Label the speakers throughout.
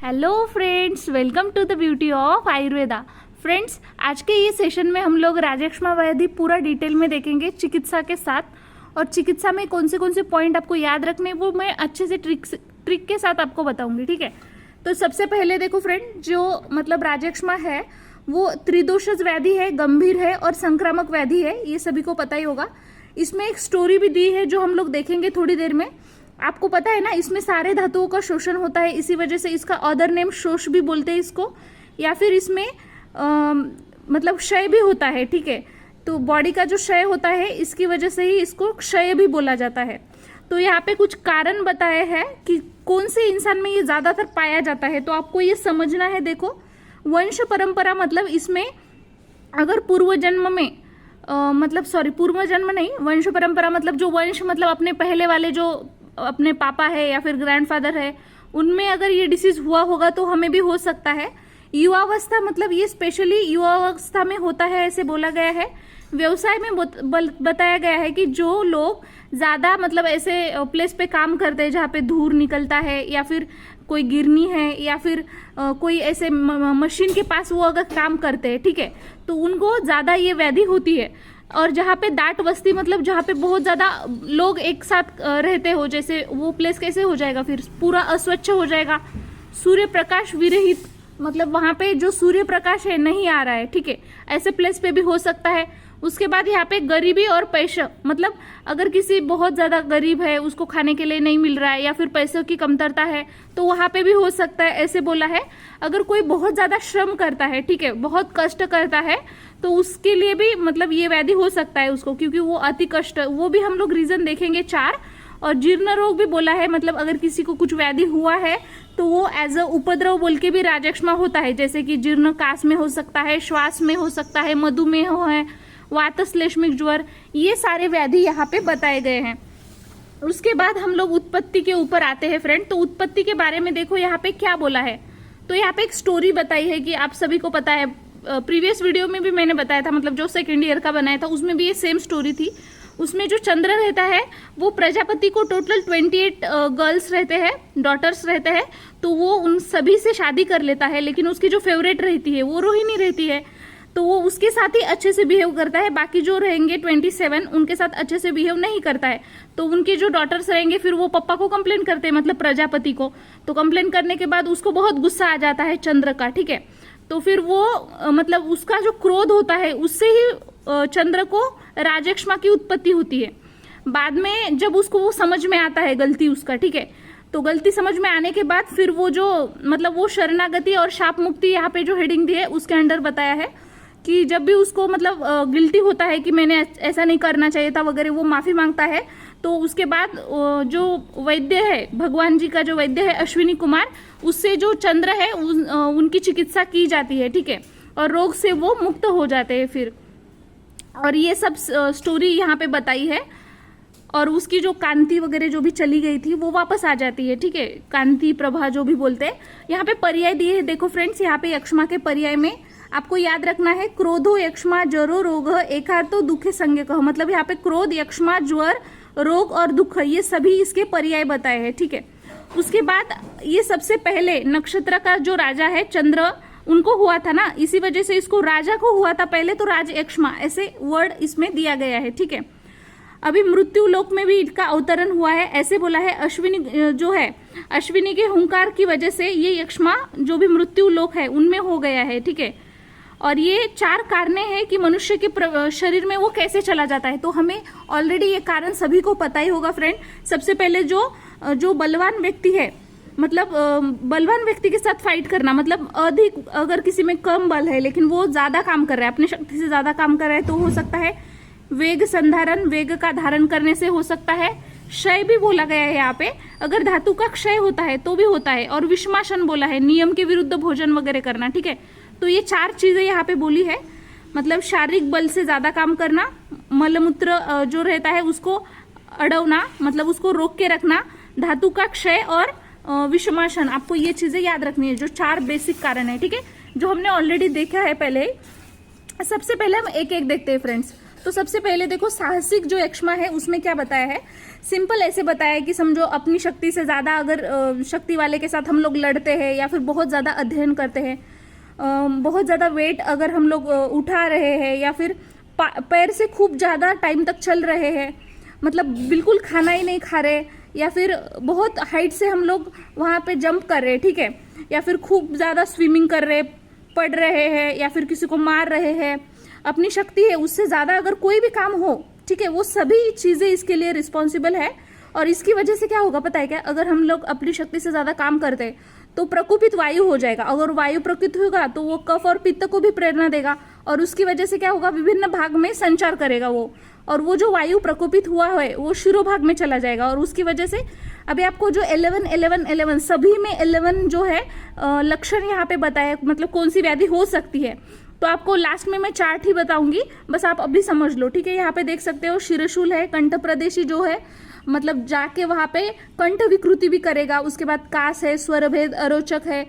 Speaker 1: Hello friends, welcome to the beauty of Ayurveda. Friends, आज के ये सेशन में हम लोग राजक्षमा व्याधि पूरा डिटेल में देखेंगे चिकित्सा के साथ। और चिकित्सा में कौन से पॉइंट आपको याद रखने वो मैं अच्छे से ट्रिक के साथ आपको बताऊंगी, ठीक है। तो सबसे पहले देखो फ्रेंड, जो मतलब राजक्षमा है वो त्रिदोषज व्याधि है, गंभीर है और संक्रामक व्याधि है, ये सभी को पता ही होगा। इसमें एक स्टोरी भी दी है जो हम लोग देखेंगे थोड़ी देर में। आपको पता है ना, इसमें सारे धातुओं का शोषण होता है, इसी वजह से इसका अदर नेम शोष भी बोलते हैं इसको। या फिर इसमें मतलब क्षय भी होता है, ठीक है। तो बॉडी का जो क्षय होता है इसकी वजह से ही इसको क्षय भी बोला जाता है। तो यहाँ पे कुछ कारण बताए हैं कि कौन से इंसान में ये ज्यादातर पाया जाता है, तो आपको ये समझना है। देखो, वंश परंपरा मतलब इसमें अगर पूर्व जन्म में पूर्व जन्म नहीं, वंश परंपरा मतलब जो वंश मतलब अपने पहले वाले जो अपने पापा है या फिर ग्रैंडफादर है उनमें अगर ये डिसीज हुआ होगा तो हमें भी हो सकता है। युवावस्था मतलब ये स्पेशली युवावस्था में होता है, ऐसे बोला गया है। व्यवसाय में बताया गया है कि जो लोग ज्यादा मतलब ऐसे प्लेस पे काम करते हैं जहाँ पे धूल निकलता है, या फिर कोई गिरनी है, या फिर कोई ऐसे मशीन के पास वो अगर काम करते हैं, ठीक है, तो उनको ज्यादा ये व्याधि होती है। और जहाँ पे दाट वस्ती मतलब जहाँ पे बहुत ज्यादा लोग एक साथ रहते हो, जैसे वो प्लेस कैसे हो जाएगा, फिर पूरा अस्वच्छ हो जाएगा, सूर्य प्रकाश विरहित, मतलब वहां पे जो सूर्य प्रकाश है नहीं आ रहा है, ठीक है, ऐसे प्लेस पे भी हो सकता है। उसके बाद यहाँ पे गरीबी और पैसा, मतलब अगर किसी बहुत ज्यादा गरीब है, उसको खाने के लिए नहीं मिल रहा है, या फिर पैसों की कमतरता है, तो वहां पे भी हो सकता है, ऐसे बोला है। अगर कोई बहुत ज्यादा श्रम करता है, ठीक है, बहुत कष्ट करता है, तो उसके लिए भी मतलब ये व्याधि हो सकता है उसको, क्योंकि वो अति कष्ट, वो भी हम लोग रीजन देखेंगे 4। और जीर्ण रोग भी बोला है, मतलब अगर किसी को कुछ व्याधि हुआ है तो वो एज अ उपद्रव बोल के भी राजक्षमा होता है, जैसे कि जीर्ण कास में हो सकता है, श्वास में हो सकता है, मधुमेह है, वातश्लेष्मिक ज्वर, ये सारे व्याधि यहाँ पे बताए गए हैं। उसके बाद हम लोग उत्पत्ति के ऊपर आते हैं फ्रेंड। तो उत्पत्ति के बारे में देखो यहाँ पे क्या बोला है। तो यहाँ पे एक स्टोरी बताई है कि आप सभी को पता है, प्रीवियस वीडियो में भी मैंने बताया था, मतलब जो सेकेंड ईयर का बनाया था उसमें भी ये सेम स्टोरी थी। उसमें जो चंद्र रहता है वो प्रजापति को टोटल 28 गर्ल्स रहते हैं, डॉटर्स रहते हैं, तो वो उन सभी से शादी कर लेता है, लेकिन उसकी जो फेवरेट रहती है वो रोहिणी रहती है, तो वो उसके साथ ही अच्छे से बिहेव करता है। बाकी जो रहेंगे 27 उनके साथ अच्छे से बिहेव नहीं करता है। तो उनके जो डॉटर्स रहेंगे फिर वो पापा को कंप्लेन करते हैं, मतलब प्रजापति को। तो कंप्लेन करने के बाद उसको बहुत गुस्सा आ जाता है चंद्र का, ठीक है। तो फिर वो मतलब उसका जो क्रोध होता है उससे ही चंद्र को राजक्षमा की उत्पत्ति होती है। बाद में जब उसको वो समझ में आता है गलती उसका, ठीक है, तो गलती समझ में आने के बाद फिर वो जो मतलब वो शरणागति और शाप मुक्ति यहाँ पे जो हेडिंग दी है उसके अंडर बताया है कि जब भी उसको मतलब गिल्टी होता है कि मैंने ऐसा नहीं करना चाहिए था वगैरह, वो माफी मांगता है। तो उसके बाद जो वैद्य है, भगवान जी का जो वैद्य है अश्विनी कुमार, उससे जो चंद्र है उनकी चिकित्सा की जाती है, ठीक है, और रोग से वो मुक्त हो जाते हैं फिर। और ये सब स्टोरी यहाँ पे बताई है। और उसकी जो कांति वगैरह जो भी चली गई थी वो वापस आ जाती है, ठीक है, कांति प्रभा जो भी बोलते हैं। यहाँ पे पर्याय दिए है, देखो फ्रेंड्स, यहाँ पे यक्ष्मा के पर्याय में आपको याद रखना है, क्रोधो यक्ष्मा ज्वरो रोग एकार्तो दुखे संज्ञक, मतलब यहाँ पे क्रोध, यक्ष्मा, ज्वर, रोग और दुख, ये सभी इसके पर्याय बताए हैं, ठीक है। उसके बाद ये सबसे पहले नक्षत्र का जो राजा है चंद्र, उनको हुआ था ना, इसी वजह से इसको राजा को हुआ था पहले, तो राज यक्ष्मा ऐसे वर्ड इसमें दिया गया है, ठीक है। अभी मृत्यु लोक में भी इसका अवतरण हुआ है, ऐसे बोला है। अश्विनी जो है, अश्विनी के हुंकार की वजह से ये यक्ष्मा जो भी मृत्यु लोक है उनमें हो गया है, ठीक है। और ये 4 कारण है कि मनुष्य के शरीर में वो कैसे चला जाता है, तो हमें ऑलरेडी ये कारण सभी को पता ही होगा फ्रेंड। सबसे पहले जो बलवान व्यक्ति है, मतलब बलवान व्यक्ति के साथ फाइट करना, मतलब अधिक अगर किसी में कम बल है लेकिन वो ज्यादा काम कर रहा है, अपनी शक्ति से ज्यादा काम कर रहा है, तो हो सकता है वेग संधारण, वेग का धारण करने से हो सकता है। क्षय भी बोला गया है यहाँ पे, अगर धातु का क्षय होता है तो भी होता है। और विषमाशन बोला है, नियम के विरुद्ध भोजन वगैरह करना, ठीक है। तो ये 4 चीजें यहाँ पे बोली है, मतलब शारीरिक बल से ज्यादा काम करना, मलमूत्र जो रहता है उसको अड़वना, मतलब उसको रोक के रखना, धातु का क्षय और विषमाशन, आपको ये चीजें याद रखनी है, जो 4 बेसिक कारण है, ठीक है, जो हमने ऑलरेडी देखा है पहले। सबसे पहले हम एक एक देखते हैं फ्रेंड्स। तो सबसे पहले देखो साहसिक जो यक्ष्मा है उसमें क्या बताया है, सिंपल ऐसे बताया है कि समझो अपनी शक्ति से ज़्यादा अगर शक्ति वाले के साथ हम लोग लड़ते हैं या फिर बहुत ज़्यादा अध्ययन करते हैं, बहुत ज़्यादा वेट अगर हम लोग उठा रहे हैं या फिर पैर से खूब ज़्यादा टाइम तक चल रहे हैं, मतलब बिल्कुल खाना ही नहीं खा रहे, या फिर बहुत हाइट से हम लोग वहाँ पे जंप कर रहे हैं, ठीक है, या फिर खूब ज़्यादा स्विमिंग कर रहे, पढ़ रहे हैं या फिर किसी को मार रहे हैं, अपनी शक्ति है उससे ज़्यादा अगर कोई भी काम हो, ठीक है, वो सभी चीज़ें इसके लिए रिस्पॉन्सिबल है। और इसकी वजह से क्या होगा पता है क्या, अगर हम लोग अपनी शक्ति से ज़्यादा काम करते हैं तो प्रकोपित वायु हो जाएगा। अगर वायु प्रकोपित होगा तो वो कफ और पित्त को भी प्रेरणा देगा और उसकी वजह से क्या होगा, विभिन्न भाग में संचार करेगा वो, और वो जो वायु प्रकोपित हुआ है वो शिरोभाग में चला जाएगा। और उसकी वजह से अभी आपको जो 11 सभी में 11 जो है लक्षण यहाँ पे बताए, मतलब कौन सी व्याधि हो सकती है, तो आपको लास्ट में मैं चार्ट ही बताऊंगी, बस आप अभी समझ लो, ठीक है। यहाँ पे देख सकते हो शिरशूल है, कंठ प्रदेशी जो है मतलब जाके वहाँ पे कंठ विकृति भी करेगा। उसके बाद कास है, स्वर भेद अरोचक है,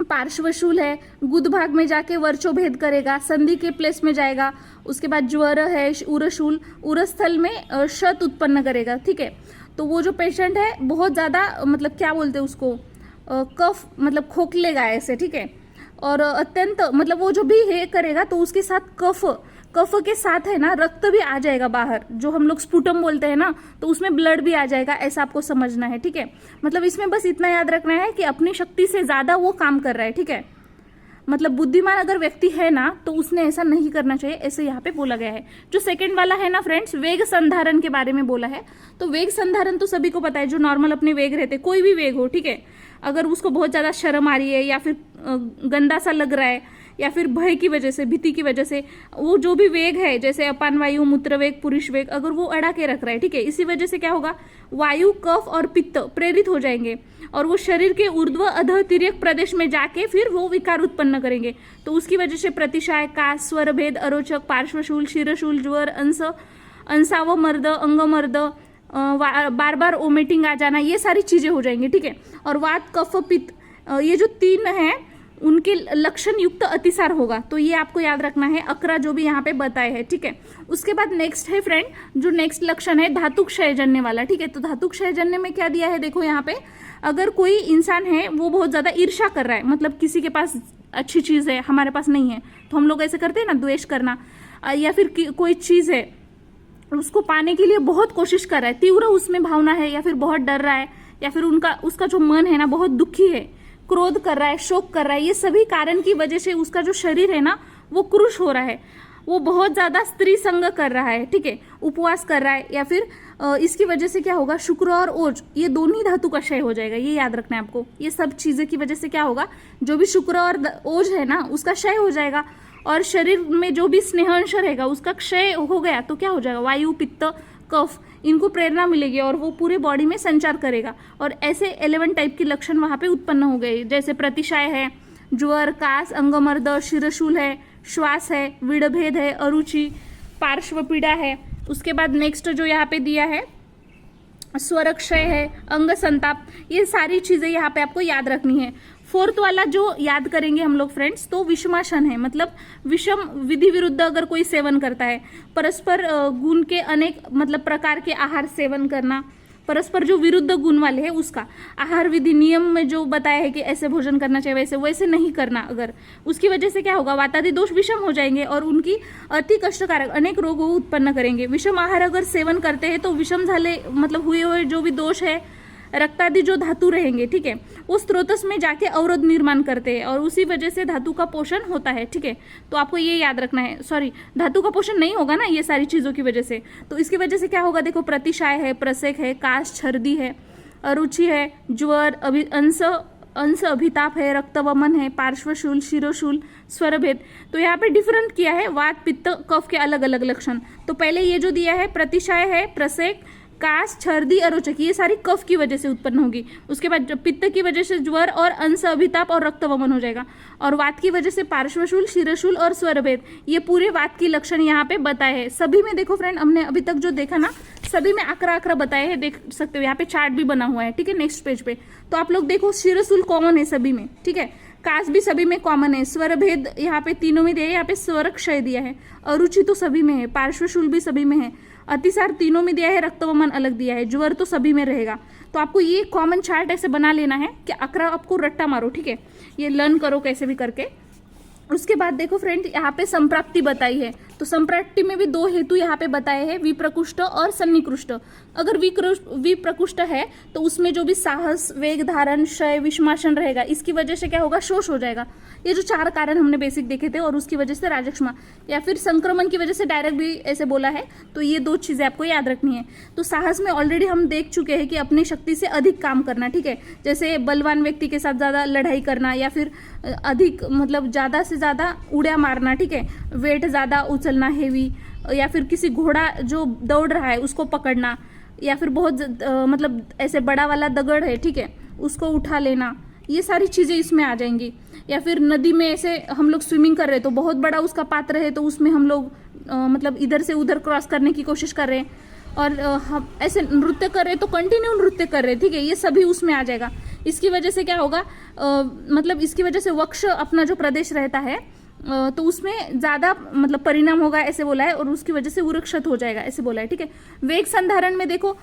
Speaker 1: पार्श्वशूल है, गुद भाग में जाके वर्चो भेद करेगा, संधि के प्लेस में जाएगा। उसके बाद ज्वर है, उरशूल उरस्थल में शत उत्पन्न करेगा, ठीक है। तो वो जो पेशेंट है बहुत ज़्यादा मतलब क्या बोलते हैं उसको, कफ मतलब खोखलेगा ऐसे, ठीक है। और अत्यंत मतलब वो जो भी है करेगा तो उसके साथ कफ के साथ है ना रक्त भी आ जाएगा बाहर, जो हम लोग स्पुटम बोलते हैं ना, तो उसमें ब्लड भी आ जाएगा, ऐसा आपको समझना है, ठीक है। मतलब इसमें बस इतना याद रखना है कि अपनी शक्ति से ज्यादा वो काम कर रहा है, ठीक है। मतलब बुद्धिमान अगर व्यक्ति है ना तो उसने ऐसा नहीं करना चाहिए, ऐसे यहाँ पे बोला गया है। जो सेकंड वाला है ना फ्रेंड्स, वेग संधारण के बारे में बोला है। तो वेग संधारण तो सभी को पता है, जो नॉर्मल अपने वेग रहते, कोई भी वेग हो, ठीक है, अगर उसको बहुत ज्यादा शर्म आ रही है या फिर गंदा सा लग रहा है या फिर भय की वजह से, भीति की वजह से, वो जो भी वेग है जैसे अपान वायु, मूत्र वेग, पुरुष वेग, अगर वो अड़ा के रख रहा है, ठीक है, इसी वजह से क्या होगा, वायु, कफ और पित्त प्रेरित हो जाएंगे और वो शरीर के ऊर्ध्व अधः तिर्यक प्रदेश में जाके फिर वो विकार उत्पन्न करेंगे। तो उसकी वजह से प्रतिशाय, कास, स्वर भेद, अरोचक, पार्श्वशूल, शिरशूल, ज्वर, अंसावमर्द, अंगमर्द, बार बार ओमिटिंग आ जाना, ये सारी चीजें हो जाएंगी, ठीक है। और वात, कफ, पित्त, ये जो तीन है उनके लक्षण युक्त अतिसार होगा। तो ये आपको याद रखना है, 11 जो भी यहाँ पे बताए हैं, ठीक है। उसके बाद नेक्स्ट है फ्रेंड, जो नेक्स्ट लक्षण है धातु क्षयजन्य वाला, ठीक है। तो धातु क्षयजन्य में क्या दिया है देखो यहाँ पे, अगर कोई इंसान है वो बहुत ज्यादा ईर्ष्या कर रहा है, मतलब किसी के पास अच्छी चीज है हमारे पास नहीं है, तो हम लोग ऐसे करते हैं ना, द्वेष करना, या फिर कोई चीज है उसको पाने के लिए बहुत कोशिश कर रहा है, तीव्र उसमें भावना है, या फिर बहुत डर रहा है, या फिर उसका जो मन है ना बहुत दुखी है, क्रोध कर रहा है, शोक कर रहा है, ये सभी कारण की वजह से उसका जो शरीर है ना वो क्रुश हो रहा है, वो बहुत ज्यादा स्त्री संग कर रहा है, ठीक है, उपवास कर रहा है, या फिर इसकी वजह से क्या होगा, शुक्र और ओज ये दोनों धातु का क्षय हो जाएगा। ये याद रखना है आपको, ये सब चीजें की वजह से क्या होगा, जो भी शुक्र और ओज है ना उसका क्षय हो जाएगा, और शरीर में जो भी स्नेहांश रहेगा उसका क्षय हो गया तो क्या हो जाएगा, वायु, पित्त, कफ, इनको प्रेरणा मिलेगी और वो पूरे बॉडी में संचार करेगा। और ऐसे 11 टाइप के लक्षण वहां पे उत्पन्न हो गए, जैसे प्रतिशाय है, ज्वर, कास, अंगमर्द, शिरशूल है, श्वास है, विड़भेद है, अरुचि, पार्श्व पीड़ा है। उसके बाद नेक्स्ट जो यहाँ पे दिया है स्वरक्षय है, अंग संताप, ये सारी चीजें यहाँ पे आपको याद रखनी है। फोर्थ वाला जो याद करेंगे हम लोग फ्रेंड्स, तो विषमाशन है, मतलब विषम विधि विरुद्ध अगर कोई सेवन करता है, परस्पर गुण के अनेक मतलब प्रकार के आहार सेवन करना, परस्पर जो विरुद्ध गुण वाले है उसका आहार विधि नियम में जो बताया है कि ऐसे भोजन करना चाहिए, वैसे नहीं करना, अगर उसकी वजह से क्या होगा, वातादि दोष विषम हो जाएंगे और उनकी अति कष्टकारक अनेक रोग उत्पन्न करेंगे। विषम आहार अगर सेवन करते हैं तो विषम झाले मतलब हुए जो भी दोष है, रक्तादि जो धातु रहेंगे, ठीक है, वो स्रोतस में जाके अवरोध निर्माण करते हैं और उसी वजह से धातु का पोषण होता है, ठीक है। तो आपको ये याद रखना है, सॉरी धातु का पोषण नहीं होगा ना ये सारी चीजों की वजह से, तो इसकी वजह से क्या होगा देखो, प्रतिशाय है, प्रसेक है, काश, छर्दी है, अरुचि है, ज्वर, अंश अभिताप है, रक्तवमन है, पार्श्वशूल, शिरोशूल, स्वरभेद। तो यहाँ पे डिफरेंट किया है वात, पित्त, कफ के अलग अलग लक्षण। तो पहले ये जो दिया है प्रतिशाय है, प्रसेक, कास, छर्दी, अरोचक, ये सारी कफ की वजह से उत्पन्न होगी। उसके बाद पित्त की वजह से ज्वर और अंश अभिताप और रक्तवमन हो जाएगा, और वात की वजह से पार्श्वशूल, शिरशूल और स्वरभेद, ये पूरे वात की लक्षण यहाँ पे बताए हैं। सभी में देखो फ्रेंड, हमने अभी तक जो देखा ना सभी में आकरा बताए हैं, देख सकते हो यहाँ पे चार्ट भी बना हुआ है, ठीक है, नेक्स्ट पेज पे। तो आप लोग देखो शिरशूल कॉमन है सभी में, ठीक है, कास भी सभी में कॉमन है, स्वर भेद यहाँ पे तीनों में दिया है, यहाँ पे स्वर क्षय दिया है, अरुचि तो सभी में है, पार्श्वशूल भी सभी में है, अतिसार तीनों में दिया है, रक्तवमन अलग दिया है, ज्वर तो सभी में रहेगा। तो आपको ये कॉमन चार्ट ऐसे बना लेना है कि अकरा आपको रट्टा मारो, ठीक है, ये लर्न करो कैसे भी करके। उसके बाद देखो फ्रेंड, यहाँ पे संप्राप्ति बताई है, तो संप्राप्ति में भी दो हेतु यहाँ पे बताए हैं, विप्रकुष्ट और सन्निकृष्ट। अगर विप्रकुष्ट है तो उसमें जो भी साहस, वेग धारण, क्षय, विषमाशन रहेगा, इसकी वजह से क्या होगा, शोष हो जाएगा। ये जो 4 कारण हमने बेसिक देखे थे, और उसकी वजह से राजक्षमा, या फिर संक्रमण की वजह से डायरेक्ट भी ऐसे बोला है, तो ये 2 चीजें आपको याद रखनी है। तो साहस में ऑलरेडी हम देख चुके हैं कि अपनी शक्ति से अधिक काम करना, ठीक है, जैसे बलवान व्यक्ति के साथ ज्यादा लड़ाई करना, या फिर अधिक मतलब ज्यादा से ज्यादा उड़िया मारना, ठीक है, वेट ज्यादा उछलना, हेवी, या फिर किसी घोड़ा जो दौड़ रहा है उसको पकड़ना, या फिर बहुत मतलब ऐसे बड़ा वाला दगड़ है, ठीक है, उसको उठा लेना, ये सारी चीजें इसमें आ जाएंगी। या फिर नदी में ऐसे हम लोग स्विमिंग कर रहे हैं, तो बहुत बड़ा उसका पात्र है, तो उसमें हम लोग मतलब इधर से उधर क्रॉस करने की कोशिश कर रहे हैं, और हम ऐसे नृत्य कर रहे हैं तो कंटिन्यू नृत्य कर रहे हैं, ठीक है, ये सभी उसमें आ जाएगा। इसकी वजह से क्या होगा, मतलब इसकी वजह से वक्ष अपना जो प्रदेश रहता है तो उसमें ज्यादा मतलब परिणाम होगा ऐसे बोला है, और उसकी वजह से उरक्षत हो जाएगा ऐसे बोला है, ठीक है। वेग संधारण में देखो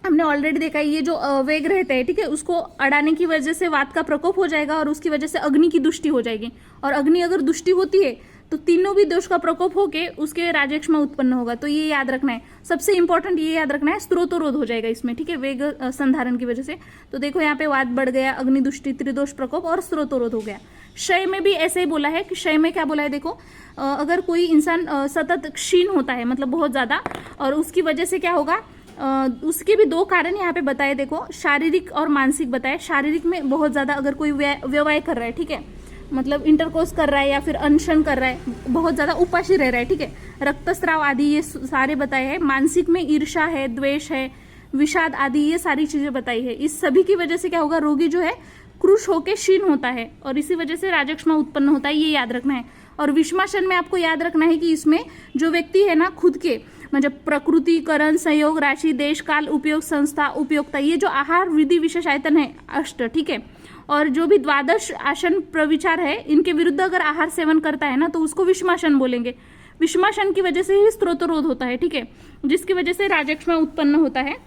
Speaker 1: हमने ऑलरेडी देखा है, ये जो वेग रहते हैं, ठीक है, उसको अड़ाने की वजह से वात का प्रकोप हो जाएगा, और उसकी वजह से अग्नि की दुष्टि हो जाएगी, और अग्नि अगर दुष्टि होती है तो तीनों भी दोष का प्रकोप होके उसके राजक्षमा उत्पन्न होगा। तो ये याद रखना है, सबसे इंपॉर्टेंट ये याद रखना है, स्त्रोतरोध हो जाएगा इसमें, ठीक है, वेग संधारण की वजह से। तो देखो यहाँ पे वात बढ़ गया, अग्नि दुष्टि, त्रिदोष प्रकोप और स्त्रोतरोध हो गया। क्षय में भी ऐसे ही बोला है कि क्षय में क्या बोला है, देखो अगर कोई इंसान सतत क्षीण होता है, मतलब बहुत ज्यादा, और उसकी वजह से क्या होगा, उसके भी 2 कारण यहाँ पे बताए, देखो शारीरिक और मानसिक बताए। शारीरिक में बहुत ज्यादा अगर कोई व्यवहार कर रहा है, ठीक है, मतलब इंटरकोर्स कर रहा है या फिर अनशन कर रहा है, बहुत ज्यादा उपाशी रह रहा है, ठीक है, रक्तस्राव आदि ये सारे बताए हैं। मानसिक में ईर्ष्या है, द्वेष है, विषाद आदि ये सारी चीजें बताई है। इस सभी की वजह से क्या होगा, रोगी जो है क्रुश होके क्षीण होता है, और इसी वजह से राजक्षमा उत्पन्न होता है, ये याद रखना है। और विषमाशन में आपको याद रखना है कि इसमें जो व्यक्ति है ना, खुद के मतलब प्रकृति, करण, संयोग, राशि, देश, काल, उपयोग, संस्था, उपयोक्ता, ये जो आहार, विधि, विशेष, आयतन है 8, ठीक है, और जो भी द्वादश आसन प्रविचार है, इनके विरुद्ध अगर आहार सेवन करता है ना, तो उसको विषमाशन बोलेंगे। विषमाशन की वजह से ही स्त्रोतरोध होता है, ठीक है, जिसकी वजह से राजक्षमा उत्पन्न होता है।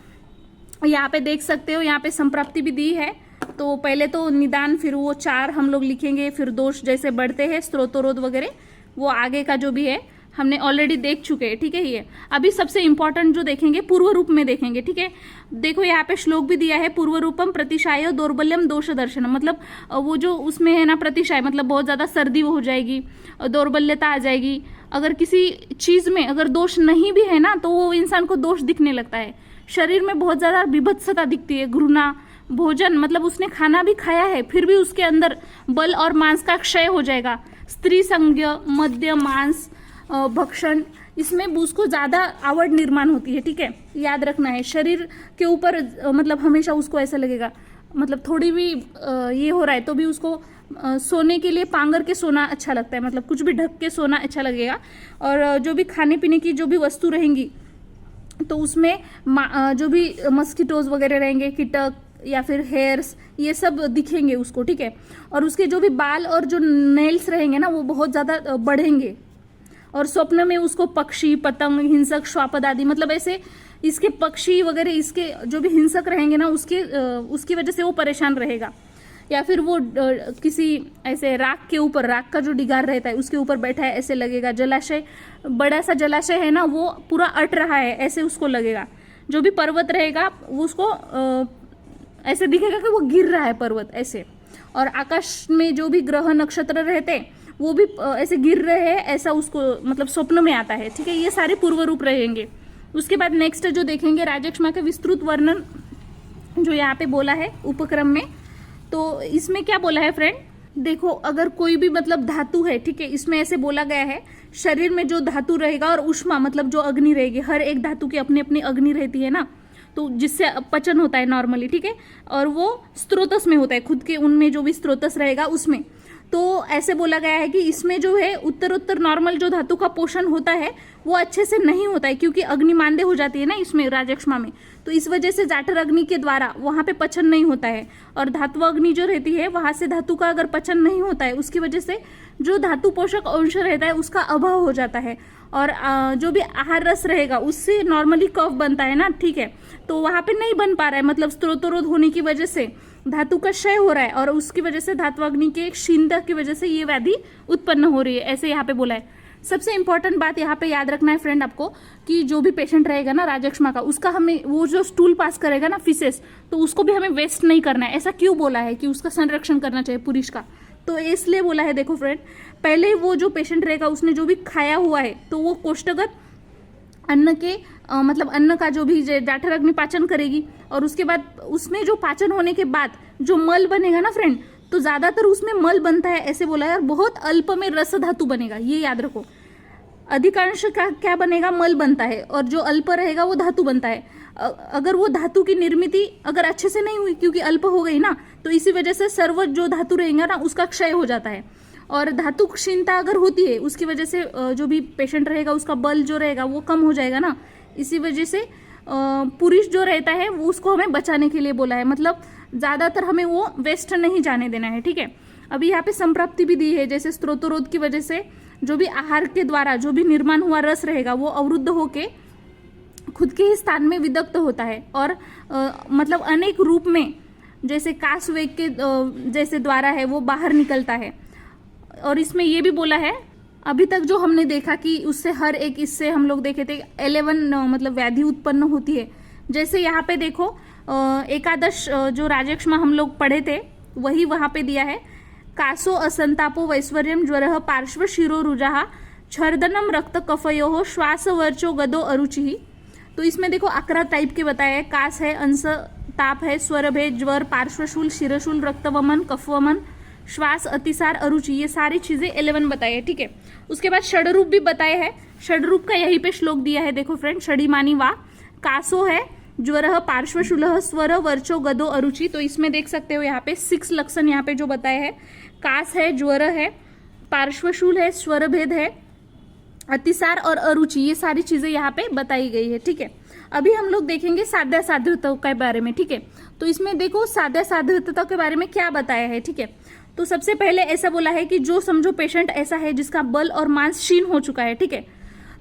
Speaker 1: यहाँ पे देख सकते हो, यहाँ पे संप्राप्ति भी दी है, तो पहले तो निदान, फिर वो 4 हम लोग लिखेंगे, फिर दोष जैसे बढ़ते हैं, स्त्रोतरोध वगैरह, वो आगे का जो भी है हमने ऑलरेडी देख चुके हैं, ठीक है। ये अभी सबसे इंपॉर्टेंट जो देखेंगे पूर्व रूप में देखेंगे, ठीक है। देखो यहाँ पे श्लोक भी दिया है, पूर्व रूपम प्रतिशाय दौर्बल्यम दोष दर्शन, मतलब वो जो उसमें है ना प्रतिशाय, मतलब बहुत ज्यादा सर्दी हो जाएगी, दौर्बल्यता आ जाएगी। अगर किसी चीज में अगर दोष नहीं भी है ना, तो वो इंसान को दोष दिखने लगता है, शरीर में बहुत ज्यादा विभत्सता दिखती है, घृणा, भोजन, मतलब उसने खाना भी खाया है फिर भी उसके अंदर बल और मांस का क्षय हो जाएगा। स्त्री संज्ञ, मद्य, मांस, भक्षण, इसमें उसको ज्यादा आवड़ निर्माण होती है, ठीक है, याद रखना है। शरीर के ऊपर मतलब हमेशा उसको ऐसा लगेगा, मतलब थोड़ी भी ये हो रहा है तो भी उसको सोने के लिए पांगर के सोना अच्छा लगता है, मतलब कुछ भी ढक के सोना अच्छा लगेगा। और जो भी खाने पीने की जो भी वस्तु रहेंगी, तो उसमें जो भी मस्कीटोज वगैरह रहेंगे, कीटक या फिर हेयर्स, ये सब दिखेंगे उसको, ठीक है। और उसके जो भी बाल और जो नेल्स रहेंगे ना, वो बहुत ज्यादा बढ़ेंगे। और स्वप्न में उसको पक्षी, पतंग, हिंसक, श्वापद आदि, मतलब ऐसे इसके पक्षी वगैरह, इसके जो भी हिंसक रहेंगे ना, उसकी वजह से वो परेशान रहेगा। या फिर वो किसी ऐसे राख के ऊपर, राख का जो डिगार रहता है उसके ऊपर बैठा है ऐसे लगेगा। जलाशय, बड़ा सा जलाशय है ना, वो पूरा अट रहा है ऐसे उसको लगेगा। जो भी पर्वत रहेगा वो उसको ऐसे दिखेगा कि वो गिर रहा है पर्वत ऐसे। और आकाश में जो भी ग्रह नक्षत्र रहते वो भी ऐसे गिर रहे हैं, ऐसा उसको मतलब स्वप्न में आता है, ठीक है। ये सारे पूर्व रूप रहेंगे। उसके बाद नेक्स्ट जो देखेंगे राजक्षमा के विस्तृत वर्णन जो यहाँ पे बोला है उपक्रम में। तो इसमें क्या बोला है फ्रेंड, देखो अगर कोई भी मतलब धातु है, ठीक है, इसमें ऐसे बोला गया है शरीर में जो धातु रहेगा और उष्मा मतलब जो अग्नि रहेगी, हर एक धातु की अपनी अपनी अग्नि रहती है ना, तो जिससे पचन होता है नॉर्मली, ठीक है। और वो स्त्रोतस में होता है, खुद के उनमें जो भी स्त्रोतस रहेगा उसमें। तो ऐसे बोला गया है कि इसमें जो है उत्तर नॉर्मल जो धातु का पोषण होता है वो अच्छे से नहीं होता है, क्योंकि अग्नि मांद्य हो जाती है ना इसमें राजक्षमा में, तो इस वजह से जाठर अग्नि के द्वारा वहां पे पचन नहीं होता है। और धातु अग्नि जो रहती है वहां से धातु का अगर पचन नहीं होता है, उसकी वजह से जो धातु पोषक अंश रहता है उसका अभाव हो जाता है, और जो भी आहार रस रहेगा उससे नॉर्मली कफ बनता है ना, ठीक है, तो वहां पे नहीं बन पा रहा है, मतलब स्त्रोतरोध होने की वजह से धातु का क्षय हो रहा है, और उसकी वजह से धातु अग्नि के क्षीणता की वजह से ये व्याधि उत्पन्न हो रही है, ऐसे यहाँ पे बोला है। सबसे इंपॉर्टेंट बात यहाँ पे याद रखना है फ्रेंड आपको, कि जो भी पेशेंट रहेगा ना राजक्षमा का, उसका हमें वो जो स्टूल पास करेगा ना फिसेस, तो उसको भी हमें वेस्ट नहीं करना है। ऐसा क्यों बोला है कि उसका संरक्षण करना चाहिए पुरुष का, तो इसलिए बोला है। देखो फ्रेंड, पहले वो जो पेशेंट रहेगा उसने जो भी खाया हुआ है तो वो कोष्ठगत अन्न के मतलब अन्न का जो भी जाठर अग्नि पाचन करेगी, और उसके बाद उसमें जो पाचन होने के बाद जो मल बनेगा ना फ्रेंड, तो ज्यादातर उसमें मल बनता है ऐसे बोला है, और बहुत अल्प में रस धातु बनेगा, ये याद रखो। अधिकांश का क्या बनेगा, मल बनता है, और जो अल्प रहेगा वो धातु बनता है। अगर वो धातु की निर्मित अगर अच्छे से नहीं हुई, क्योंकि अल्प हो गई ना, तो इसी वजह से सर्व जो धातु रहेगा ना उसका क्षय हो जाता है, और धातु क्षीणता अगर होती है उसकी वजह से जो भी पेशेंट रहेगा उसका बल जो रहेगा वो कम हो जाएगा ना, इसी वजह से पुरुष जो रहता है वो उसको हमें बचाने के लिए बोला है, मतलब ज्यादातर हमें वो वेस्ट नहीं जाने देना है, ठीक है। अभी यहाँ पे संप्राप्ति भी दी है, जैसे स्त्रोतरोध की वजह से जो भी आहार के द्वारा जो भी निर्माण हुआ रस रहेगा वो अवरुद्ध होके खुद के ही स्थान में विदग्ध होता है, और मतलब अनेक रूप में जैसे कास वेग के जैसे द्वारा है वो बाहर निकलता है। और इसमें ये भी बोला है, अभी तक जो हमने देखा कि उससे हर एक, इससे हम लोग देखे थे 11 मतलब व्याधि उत्पन्न होती है। जैसे यहाँ पे देखो एकादश जो राजक्षमा हम लोग पढ़े थे वही वहां पे दिया है, कासो असंतापो वैश्वर्यम ज्वर पार्श्व शिरो रुजा छर्दनम रक्त कफयो श्वास वर्चो गदो अरुचि। तो इसमें देखो 11 टाइप के बताया है, कास है, अंश ताप है, स्वरभ है, ज्वर, पार्श्वशूल, शिरशूल, रक्तवमन, कफवमन, श्वास, अतिसार, अरुचि, ये सारी चीजें 11 बताई है, ठीक है। उसके बाद षडरूप भी बताए हैं, षडरूप का यहीं पे श्लोक दिया है, देखो फ्रेंड, षडी मानी वा, कासो है, ज्वर, पार्श्वशूल, स्वर, वर्चो, गदो, अरुचि। तो इसमें देख सकते हो यहाँ पे 6 लक्षण यहाँ पे जो बताए हैं, कास है, ज्वर है, पार्श्वशूल है, स्वर भेद है, अतिसार और अरुचि, ये सारी चीजें यहाँ पे बताई गई है, ठीक है। अभी हम लोग देखेंगे साध्या साध्यता के बारे में, ठीक है। तो इसमें देखो साध्या साध्यता के बारे में क्या बताया है, ठीक है। तो सबसे पहले ऐसा बोला है कि जो समझो पेशेंट ऐसा है जिसका बल और मांस क्षीण हो चुका है, ठीक है,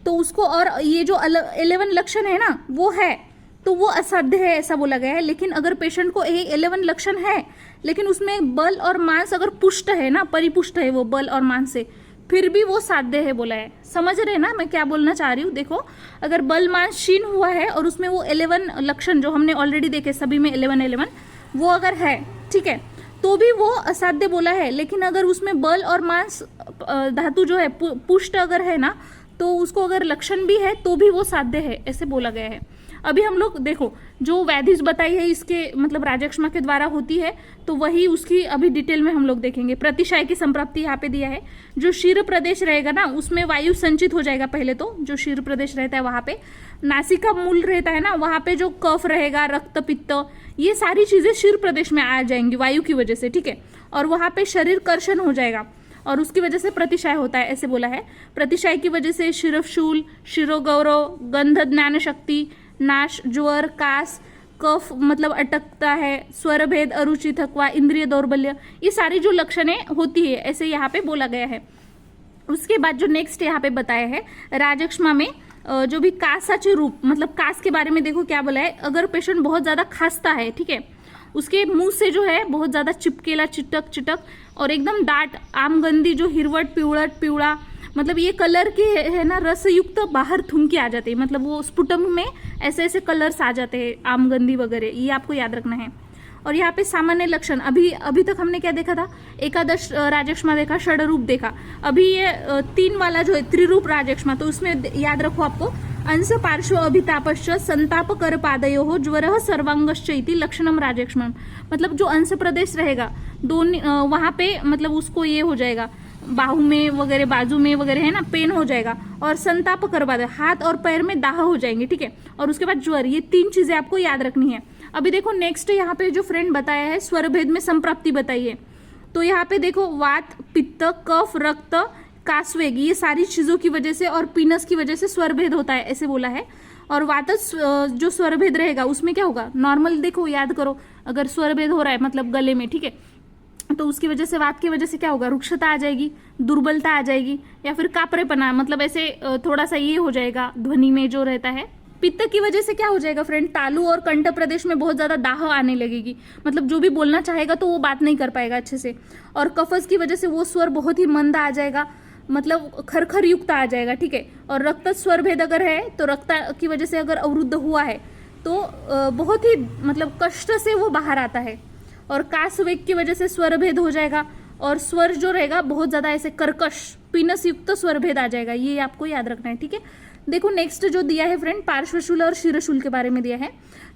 Speaker 1: तो उसको, और ये जो 11 लक्षण है ना वो है, तो वो असाध्य है ऐसा बोला गया है। लेकिन अगर पेशेंट को ये 11 लक्षण है लेकिन उसमें बल और मांस अगर पुष्ट है ना, परिपुष्ट है वो बल और मांस से, फिर भी वो साध्य है बोला है। समझ रहे ना मैं क्या बोलना चाह रही हूँ। देखो अगर बल मांस क्षीण हुआ है और उसमें वो 11 लक्षण जो हमने ऑलरेडी देखे सभी में 11 वो अगर है, ठीक है, तो भी वो असाध्य बोला है। लेकिन अगर उसमें बल और मांस धातु जो है पुष्ट अगर है ना, तो उसको अगर लक्षण भी है तो भी वो साध्य है ऐसे बोला गया है। अभी हम लोग देखो जो व्याधिज बताई है इसके मतलब राजक्षमा के द्वारा होती है, तो वही उसकी अभी डिटेल में हम लोग देखेंगे। प्रतिशाय की संप्राप्ति यहाँ पे दिया है। जो शीर प्रदेश रहेगा ना उसमें वायु संचित हो जाएगा। पहले तो जो शीर प्रदेश रहता है वहां पे नासिका मूल रहता है ना, वहां पे जो कफ रहेगा, रक्त, पित्त, ये सारी चीजें शीर प्रदेश में आ जाएंगी वायु की वजह से, ठीक है। और वहां पे शरीर कर्षण हो जाएगा और उसकी वजह से प्रतिशाय होता है ऐसे बोला है। प्रतिशाय की वजह से शिरशूल, शिरोगौरव, गंध, ज्ञान शक्ति, नाश, ज्वर, कास, कफ मतलब अटकता है, स्वर भेद, अरुचि, थकवा, इंद्रिय दौर्बल्य, ये सारी जो लक्षणें होती है ऐसे यहाँ पे बोला गया है। उसके बाद जो नेक्स्ट यहाँ पे बताया है राजक्षमा में जो भी कासाचे रूप मतलब कास के बारे में देखो क्या बोला है। अगर पेशेंट बहुत ज्यादा खांसता है, ठीक है, उसके मुंह से जो है बहुत ज्यादा चिपकेला, चिटक चिटक और एकदम डाट, आमगंदी जो हिरवट, पिवळट, पिवड़ा मतलब ये कलर के है ना रसयुक्त बाहर थूम आ जाते हैं, मतलब वो स्पुटम में ऐसे ऐसे कलर्स आ जाते हैं, आमगंदी वगैरह, ये आपको याद रखना है। और यहाँ पे सामान्य लक्षण अभी तक हमने क्या देखा था, एकादश राजक्षमा देखा, षडरूप देखा। अभी ये 3 वाला जो है त्रिरूप राजक्षमा, तो उसमें याद रखो आपको अंश पार्श्व अभितापश्च संताप कर पादयो हो ज्वर सर्वांगश्च इति लक्षणम राजक्षमा। मतलब जो अंश प्रदेश रहेगा दोनों वहां पे मतलब उसको ये हो जाएगा, बाहू में वगैरह, बाजू में वगैरह है ना पेन हो जाएगा, और संताप करवा दे, हाथ और पैर में दाह हो जाएंगे, ठीक है। और उसके बाद ज्वर, ये 3 चीजें आपको याद रखनी है। अभी देखो नेक्स्ट यहाँ पे जो फ्रेंड बताया है स्वर भेद में संप्राप्ति बताई है। तो यहाँ पे देखो वात, पित्त, कफ, रक्त, कासवेग, ये सारी चीज़ों की वजह से और पीनस की वजह से स्वर भेद होता है, ऐसे बोला है। और वातस जो स्वर भेद रहेगा उसमें क्या होगा, नॉर्मल देखो याद करो, अगर स्वर भेद हो रहा है मतलब गले में, ठीक है, तो उसकी वजह से, वात की वजह से क्या होगा, रुक्षता आ जाएगी, दुर्बलता आ जाएगी, या फिर कापरेपना, मतलब ऐसे थोड़ा सा ये हो जाएगा ध्वनि में जो रहता है। पित्त की वजह से क्या हो जाएगा फ्रेंड, तालु और कंठ प्रदेश में बहुत ज्यादा दाह आने लगेगी, मतलब जो भी बोलना चाहेगा तो वो बात नहीं कर पाएगा अच्छे से। और कफस की वजह से वो स्वर बहुत ही मंद आ जाएगा, मतलब खरखर युक्त आ जाएगा, ठीक है। और रक्त स्वर भेद अगर है तो रक्त की वजह से अगर अवरुद्ध हुआ है तो बहुत ही मतलब कष्ट से वो बाहर आता है। और कास वेग की वजह से स्वर भेद हो जाएगा और स्वर जो रहेगा बहुत ज्यादा ऐसे कर्कश पीनस युक्त स्वर भेद आ जाएगा, ये आपको याद रखना है, ठीक है। देखो नेक्स्ट जो दिया है फ्रेंड, पार्श्वशूल और शिरशूल के बारे में दिया है।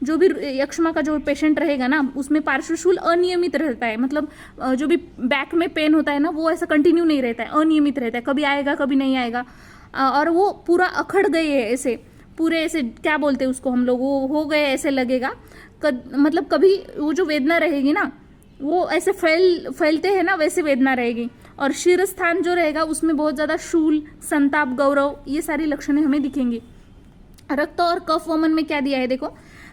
Speaker 1: जो भी यक्ष्मा का जो पेशेंट रहेगा ना, उसमें पार्श्वशूल अनियमित रहता है, मतलब जो भी बैक में पेन होता है ना, वो ऐसा कंटिन्यू नहीं रहता है, अनियमित रहता है, कभी आएगा कभी नहीं आएगा। और वो पूरा अखड़ गए है, ऐसे पूरे ऐसे क्या बोलते हैं उसको हम लोग, वो हो गए ऐसे लगेगा। मतलब कभी वो जो वेदना रहेगी ना, वो ऐसे फैलते हैं ना, वैसे वेदना रहेगी। और शीर स्थान जो रहेगा उसमें बहुत ज्यादा शूल, संताप, गौरव, ये सारी लक्षणें हमें दिखेंगी। रक्त और कफ वमन में क्या दिया है देखो,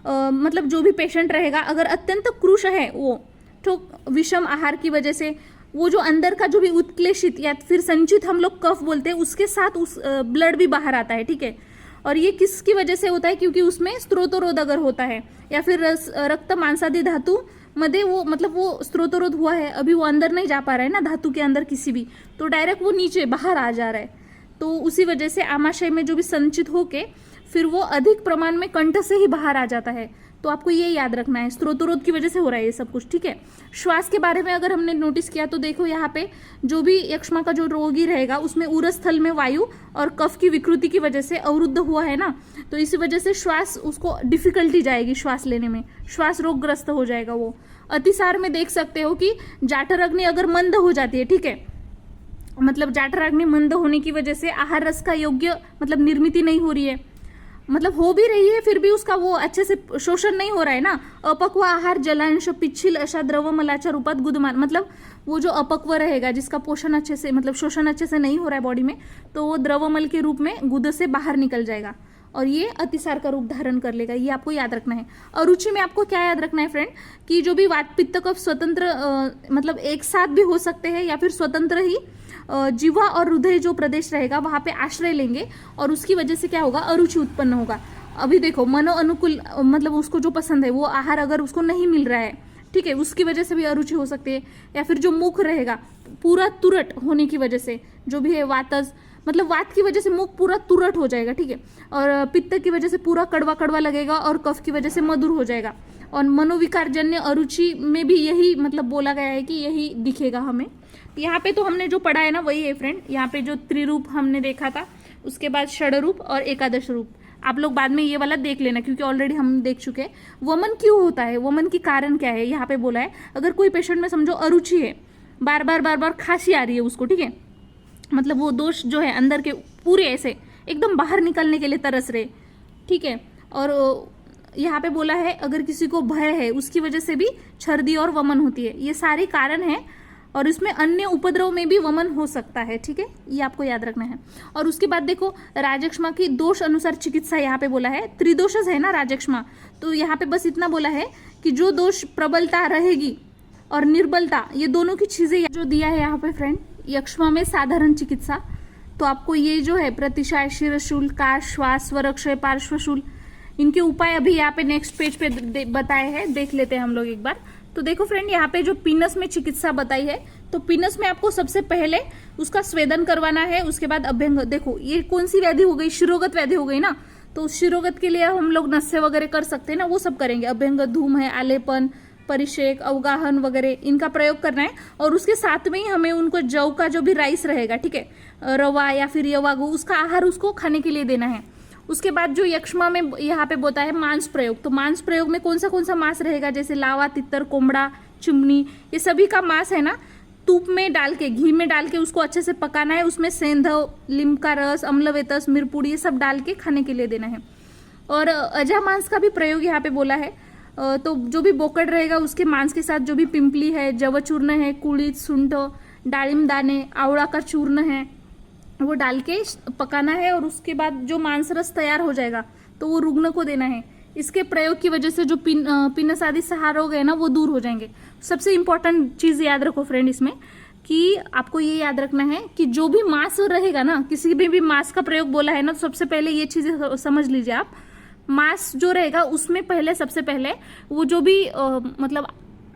Speaker 1: मतलब जो भी पेशेंट रहेगा अगर अत्यंत क्रूश है वो, तो विषम आहार की वजह से वो जो अंदर का जो भी उत्क्लेशित या फिर संचित हम लोग कफ बोलते हैं, उसके साथ उस ब्लड भी बाहर आता है, ठीक है। और ये किसकी वजह से होता है, क्योंकि उसमें स्त्रोतरोध अगर होता है या फिर रक्त मांसादी धातु मध्ये वो मतलब वो स्त्रोतरोध हुआ है, अभी वो अंदर नहीं जा पा रहा है ना धातु के अंदर किसी भी, तो डायरेक्ट वो नीचे बाहर आ जा रहा है, तो उसी वजह से आमाशय में जो भी संचित होके फिर वो अधिक प्रमाण में कंठ से ही बाहर आ जाता है। तो आपको ये याद रखना है, स्त्रोतरोध की वजह से हो रहा है ये सब कुछ, ठीक है। श्वास के बारे में अगर हमने नोटिस किया तो देखो यहाँ पे जो भी यक्ष्मा का जो रोगी रहेगा उसमें उरस्थल में वायु और कफ की विकृति की वजह से अवरुद्ध हुआ है ना, तो इसी वजह से श्वास उसको डिफिकल्टी जाएगी, श्वास लेने में श्वास रोगग्रस्त हो जाएगा वो। अतिसार में देख सकते हो कि जाठराग्नि अगर मंद हो जाती है, ठीक है, मतलब जाठराग्नि मंद होने की वजह से आहार रस का योग्य मतलब निर्मिति नहीं हो रही है, मतलब हो भी रही है फिर भी उसका वो अच्छे से शोषण नहीं हो रहा है ना। अपक्व आहार जलांश पिच्छिल अशा द्रवमलाच्या रूपात गुदमान, मतलब वो जो अपक्व रहेगा जिसका पोषण अच्छे से मतलब शोषण अच्छे से नहीं हो रहा है बॉडी में, तो वो द्रवमल के रूप में गुद से बाहर निकल जाएगा और ये अतिसार का रूप धारण कर लेगा, ये आपको याद रखना है। अरुचि में आपको क्या याद रखना है फ्रेंड, कि जो भी वात पित्त कफ स्वतंत्र मतलब एक साथ भी हो सकते हैं या फिर स्वतंत्र ही जीवा और हृदय जो प्रदेश रहेगा वहां पे आश्रय लेंगे और उसकी वजह से क्या होगा, अरुचि उत्पन्न होगा। अभी देखो मनो अनुकूल मतलब उसको जो पसंद है वो आहार अगर उसको नहीं मिल रहा है, ठीक है, उसकी वजह से भी अरुचि हो सकती है। या फिर जो मुख रहेगा पूरा तुरट होने की वजह से, जो भी है वातज मतलब वात की वजह से मुख पूरा तुरट हो जाएगा, ठीक है, और पित्त की वजह से पूरा कड़वा कड़वा लगेगा और कफ की वजह से मधुर हो जाएगा। और मनोविकार जन्य अरुचि में भी यही मतलब बोला गया है कि यही दिखेगा हमें। यहाँ पे तो हमने जो पढ़ा है ना वही है फ्रेंड, यहाँ पे जो त्रिरूप हमने देखा था, उसके बाद षडरूप और एकादश रूप, आप लोग बाद में ये वाला देख लेना क्योंकि ऑलरेडी हम देख चुके हैं। वमन क्यों होता है, वमन की कारण क्या है, यहाँ पे बोला है। अगर कोई पेशेंट में समझो अरुचि है, बार बार खांसी आ रही है उसको, ठीक है, मतलब वो दोष जो है अंदर के पूरे ऐसे एकदम बाहर निकलने के लिए तरस रहे, ठीक है। और यहाँ पे बोला है अगर किसी को भय है उसकी वजह से भी छर्दी और वमन होती है, ये सारे कारण है और इसमें अन्य उपद्रव में भी वमन हो सकता है, ठीक है, ये आपको याद रखना है। और उसके बाद देखो राजक्षमा की दोष अनुसार चिकित्सा यहाँ पे बोला है, त्रिदोषज है ना राजक्षमा, तो यहाँ पे बस इतना बोला है कि जो दोष प्रबलता रहेगी और निर्बलता, ये दोनों की चीजें जो दिया है यहाँ पे फ्रेंड, यक्ष्मा में साधारण चिकित्सा, तो आपको ये जो है प्रतिशाय, शिरशूल, काश, श्वास, स्वरक्षय, पार्श्वशूल, इनके उपाय अभी यहाँ पे नेक्स्ट पेज पे बताए हैं, देख लेते हैं हम लोग एक बार। तो देखो फ्रेंड यहाँ पे जो पीनस में चिकित्सा बताई है, तो पीनस में आपको सबसे पहले उसका स्वेदन करवाना है, उसके बाद अभ्यंग। देखो ये कौन सी व्याधि हो गई, शिरोगत व्याधि हो गई ना, तो शिरोगत के लिए हम लोग नस्य वगैरह कर सकते हैं ना, वो सब करेंगे। अभ्यंग, धूम है, आलेपन, परिषेक, अवगाहन वगैरह इनका प्रयोग करना है। और उसके साथ में ही हमें उनको जौ का जो भी राइस रहेगा, ठीक है, रवा या फिर यवागु, उसका आहार उसको खाने के लिए देना है। उसके बाद जो यक्ष्मा में यहाँ पे बोता है मांस प्रयोग, तो मांस प्रयोग में कौन सा मांस रहेगा, जैसे लावा, तितर, कोमड़ा, चिमनी, ये सभी का मांस है ना, तूप में डाल के, घी में डाल के उसको अच्छे से पकाना है, उसमें सेंधव, लीम का रस, अम्लवेतस, मिरपुड़ी, ये सब डाल के खाने के लिए देना है। और अजा मांस का भी प्रयोग यहाँ पे बोला है। तो जो भी बोकड़ रहेगा उसके मांस के साथ जो भी पिंपली है, जव चूर्ण है, कुड़ित, सुंठ, डालिम दाने, आवड़ा का चूर्ण है, वो डाल के पकाना है। और उसके बाद जो मांस रस तैयार हो जाएगा तो वो रुग्ण को देना है। इसके प्रयोग की वजह से जो पिनस आदि सहा रोग है ना वो दूर हो जाएंगे। सबसे इंपॉर्टेंट चीज याद रखो फ्रेंड इसमें कि आपको ये याद रखना है कि जो भी मांस रहेगा ना, किसी भी मांस का प्रयोग बोला है ना, तो सबसे पहले ये चीजें समझ लीजिए आप। मांस जो रहेगा उसमें पहले सबसे पहले वो जो भी मतलब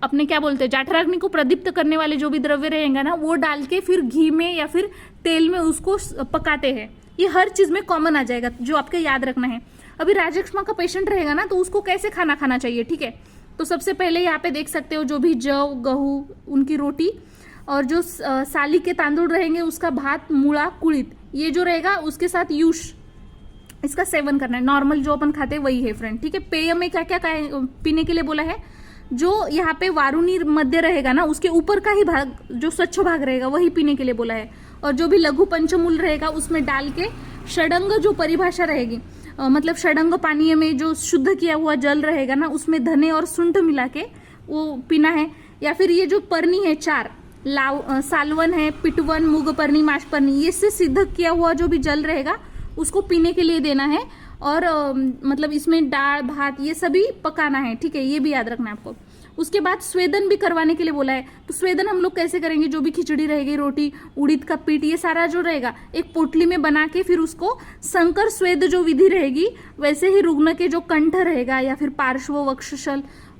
Speaker 1: अपने क्या बोलते हैं जाठराग्नि को प्रदीप्त करने वाले जो भी द्रव्य रहेंगे ना वो डाल के फिर घी में या फिर तेल में उसको पकाते हैं। ये हर चीज में कॉमन आ जाएगा, जो आपको याद रखना है। अभी राजक्षमा का पेशेंट रहेगा ना तो उसको कैसे खाना खाना चाहिए, ठीक है। तो सबसे पहले यहाँ पे देख सकते हो जो भी जव, गेहूं, उनकी रोटी, और जो साली के तांदुल रहेंगे उसका भात, मूड़ा, कुड़ित, ये जो रहेगा उसके साथ यूश, इसका सेवन करना है। नॉर्मल जो अपन खाते हैं वही है फ्रेंड, ठीक है। पेय में क्या क्या पीने के लिए बोला है, जो यहाँ पे वारुणी मध्य रहेगा ना उसके ऊपर का ही भाग, जो स्वच्छ भाग रहेगा वही पीने के लिए बोला है। और जो भी लघु पंचमूल रहेगा उसमें डाल के षडंग जो परिभाषा रहेगी, मतलब षडंग पानीय में जो शुद्ध किया हुआ जल रहेगा ना उसमें धने और सुंठ मिला के वो पीना है। या फिर ये जो परनी है 4 सालवन है, पिटवन, मूगपर्णी, माशपर्णी, ये से सिद्ध किया हुआ जो भी जल रहेगा उसको पीने के लिए देना है। और मतलब इसमें दाल भात ये सभी पकाना है, ठीक है, ये भी याद रखना है आपको। उसके बाद स्वेदन भी करवाने के लिए बोला है। तो स्वेदन हम लोग कैसे करेंगे, जो भी खिचड़ी रहेगी, रोटी, उड़ीद का पीठ, ये सारा जो रहेगा एक पोटली में बना के फिर उसको संकर स्वेद जो विधि रहेगी वैसे ही रुग्ण के जो कंठ रहेगा या फिर पार्श्व,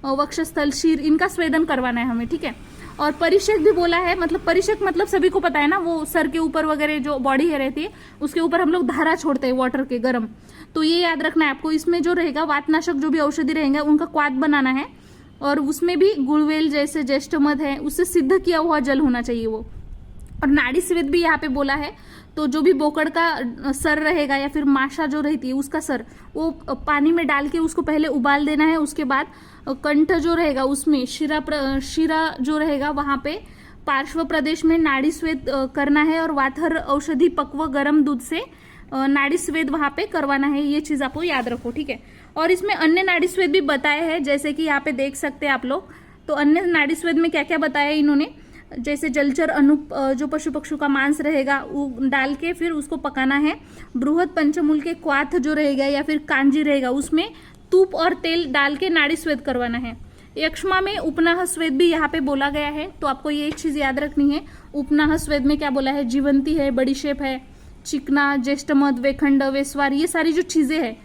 Speaker 1: वक्षस्थल, शीर, इनका स्वेदन करवाना है हमें, ठीक है। और परिषेक भी बोला है, मतलब परिषेक मतलब सभी को पता है ना, वो सर के ऊपर वगैरह जो बॉडी है रहती है उसके ऊपर हम लोग धारा छोड़ते हैं वाटर के गरम, तो ये याद रखना है आपको। इसमें जो रहेगा वातनाशक जो भी औषधि रहेंगे उनका क्वाथ बनाना है। और उसमें भी गुड़वेल जैसे ज्येष्ठ मध है उससे सिद्ध किया हुआ जल होना चाहिए वो। और नाड़ी स्वेद भी यहाँ पे बोला है। तो जो भी बोकड़ का सर रहेगा या फिर माशा जो रहती है उसका सर, वो पानी में डाल के उसको पहले उबाल देना है। उसके बाद कंठ जो रहेगा उसमें शिरा जो रहेगा वहाँ पे पार्श्व प्रदेश में नाड़ी स्वेद करना है। और वाथर औषधि पक्व गर्म दूध से नाड़ी स्वेद वहाँ पे करवाना है। ये चीज आपको याद रखो, ठीक है। और इसमें अन्य नाड़ी स्वेद भी बताए हैं, जैसे कि यहाँ पे देख सकते हैं आप लोग। तो अन्य नाड़ी स्वेद में क्या क्या बताया इन्होंने, जैसे जलचर अनुप जो पशु पक्षियों का मांस रहेगा वो डाल के फिर उसको पकाना है। बृहद पंचमूल के क्वाथ जो रहेगा या फिर कांजी रहेगा उसमें तूप और तेल डाल के नाड़ी स्वेद करवाना है। यक्ष्मा में उपनाह स्वेद भी यहाँ पे बोला गया है, तो आपको ये एक चीज याद रखनी है। उपनाह स्वेद में क्या बोला है, जीवंती है, बड़ीशेप है, चिकना, ज्येष्ठ मध, वेखंड, वेस्वार, ये सारी जो चीजें हैं।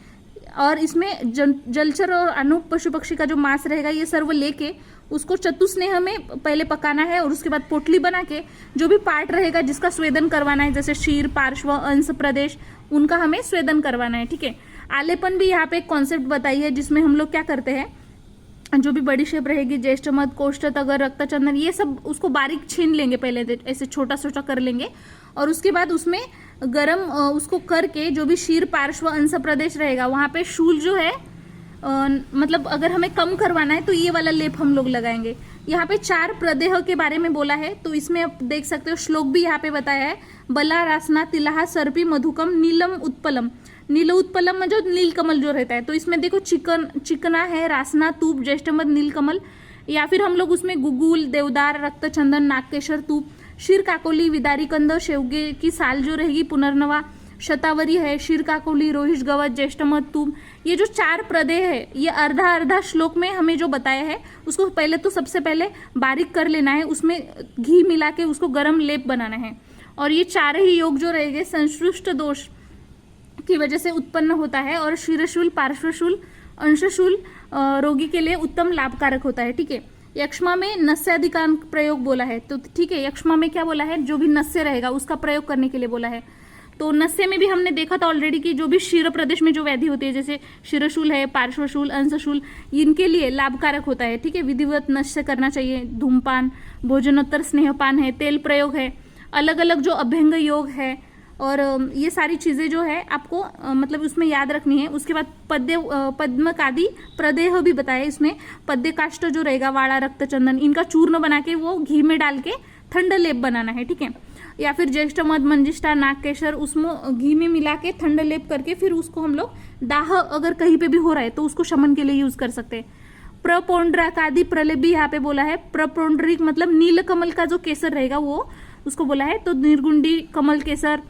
Speaker 1: और इसमें जलचर और अनुप पशु पक्षी का जो मांस रहेगा ये सर्व लेके उसको चतुस्नेह में पहले पकाना है। और उसके बाद पोटली बना के जो भी पार्ट रहेगा जिसका स्वेदन करवाना है, जैसे शीर, पार्श्व, अंश प्रदेश, उनका हमें स्वेदन करवाना है, ठीक है। आलेपन भी यहाँ पे एक कॉन्सेप्ट बताई है, जिसमें हम लोग क्या करते हैं, जो भी बड़ी शेप रहेगी, ज्येष्ठ मध, कोष्ठ, तगर, रक्तचंदन, ये सब उसको बारीक छीन लेंगे, पहले ऐसे छोटा छोटा कर लेंगे। और उसके बाद उसमें गरम उसको करके जो भी शीर, पार्श्व, अंश प्रदेश रहेगा वहाँ पे शूल जो है मतलब अगर हमें कम करवाना है तो ये वाला लेप हम लोग लगाएंगे। यहाँ पे 4 प्रदेह के बारे में बोला है, तो इसमें आप देख सकते हो श्लोक भी यहाँ पे बताया है। बला, रासना, तिलाहा, सर्पी, मधुकम, नीलम, उत्पलम। नील उत्पलम में जो नीलकमल जो रहता है, तो इसमें देखो चिकना है, रासना, तूप, ज्येष्ठ मध, नीलकमल। या फिर हम लोग उसमें गुगुल, देवदार, रक्तचंदन, नागकेशर, तूप, शीर काकोली, विदारी कंद, शेवगे की साल जो रहेगी, पुनर्नवा, शतावरी है, शीर काकोली, रोहिश गवत, ज्येष्ठ मध, तूप, ये जो 4 प्रदेह है ये अर्धा श्लोक में हमें जो बताया है उसको पहले तो सबसे पहले बारीक कर लेना है, उसमें घी मिला के उसको गर्म लेप बनाना है। और ये 4 ही योग जो रहेंगे संश्लिष्ट दोष की वजह से उत्पन्न होता है। और शीरशूल, पार्श्वशूल, अंशशूल रोगी के लिए उत्तम लाभकारक होता है, ठीक है। यक्ष्मा में नस्याधिकांश प्रयोग बोला है, तो ठीक है, यक्ष्मा में क्या बोला है, जो भी नस्य रहेगा उसका प्रयोग करने के लिए बोला है। तो नस्य में भी हमने देखा था ऑलरेडी कि जो भी शीर प्रदेश में जो व्याधि होती है, जैसे शिरशूल है, पार्श्वशूल, अंशशूल, इनके लिए लाभकारक होता है, ठीक है। विधिवत नस्य करना चाहिए। धूमपान, भोजनोत्तर स्नेहपान है, तेल प्रयोग है, अलग अलग जो अभ्यंग योग है, और ये सारी चीजें जो है आपको मतलब उसमें याद रखनी है। उसके बाद पद्मकादि प्रदेह भी बताया इसमें। पद्य काष्ठ जो रहेगा, वाड़ा, रक्तचंदन, इनका चूर्ण बना के वो घी में डाल के ठंड लेप बनाना है, ठीक है। या फिर ज्येष्ठ मध, मंजिष्ठा, नागकेशर, उसमें घी में मिला के ठंड लेप करके फिर उसको हम लोग दाह अगर कहीं पे भी हो रहा है तो उसको शमन के लिए यूज कर सकते हैं। प्रपौंड्राकादि प्रलेप भी यहाँ पे बोला है। प्रपौंड्रिक मतलब नील कमल का जो केसर रहेगा वो उसको बोला है। तो निर्गुंडी कमल केसर,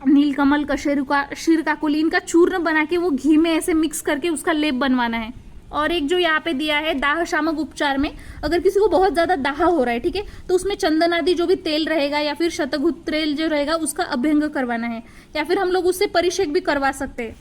Speaker 1: नील कमल, कशेरुका, क्षीरकाकुली, इनका चूर्ण बना के वो घी में ऐसे मिक्स करके उसका लेप बनवाना है। और एक जो यहाँ पे दिया है दाह शामक उपचार में, अगर किसी को बहुत ज्यादा दाह हो रहा है, ठीक है, तो उसमें चंदन आदि जो भी तेल रहेगा या फिर शतघुत तेल जो रहेगा उसका अभ्यंग करवाना है, या फिर हम लोग उससे परिषेक भी करवा सकते हैं।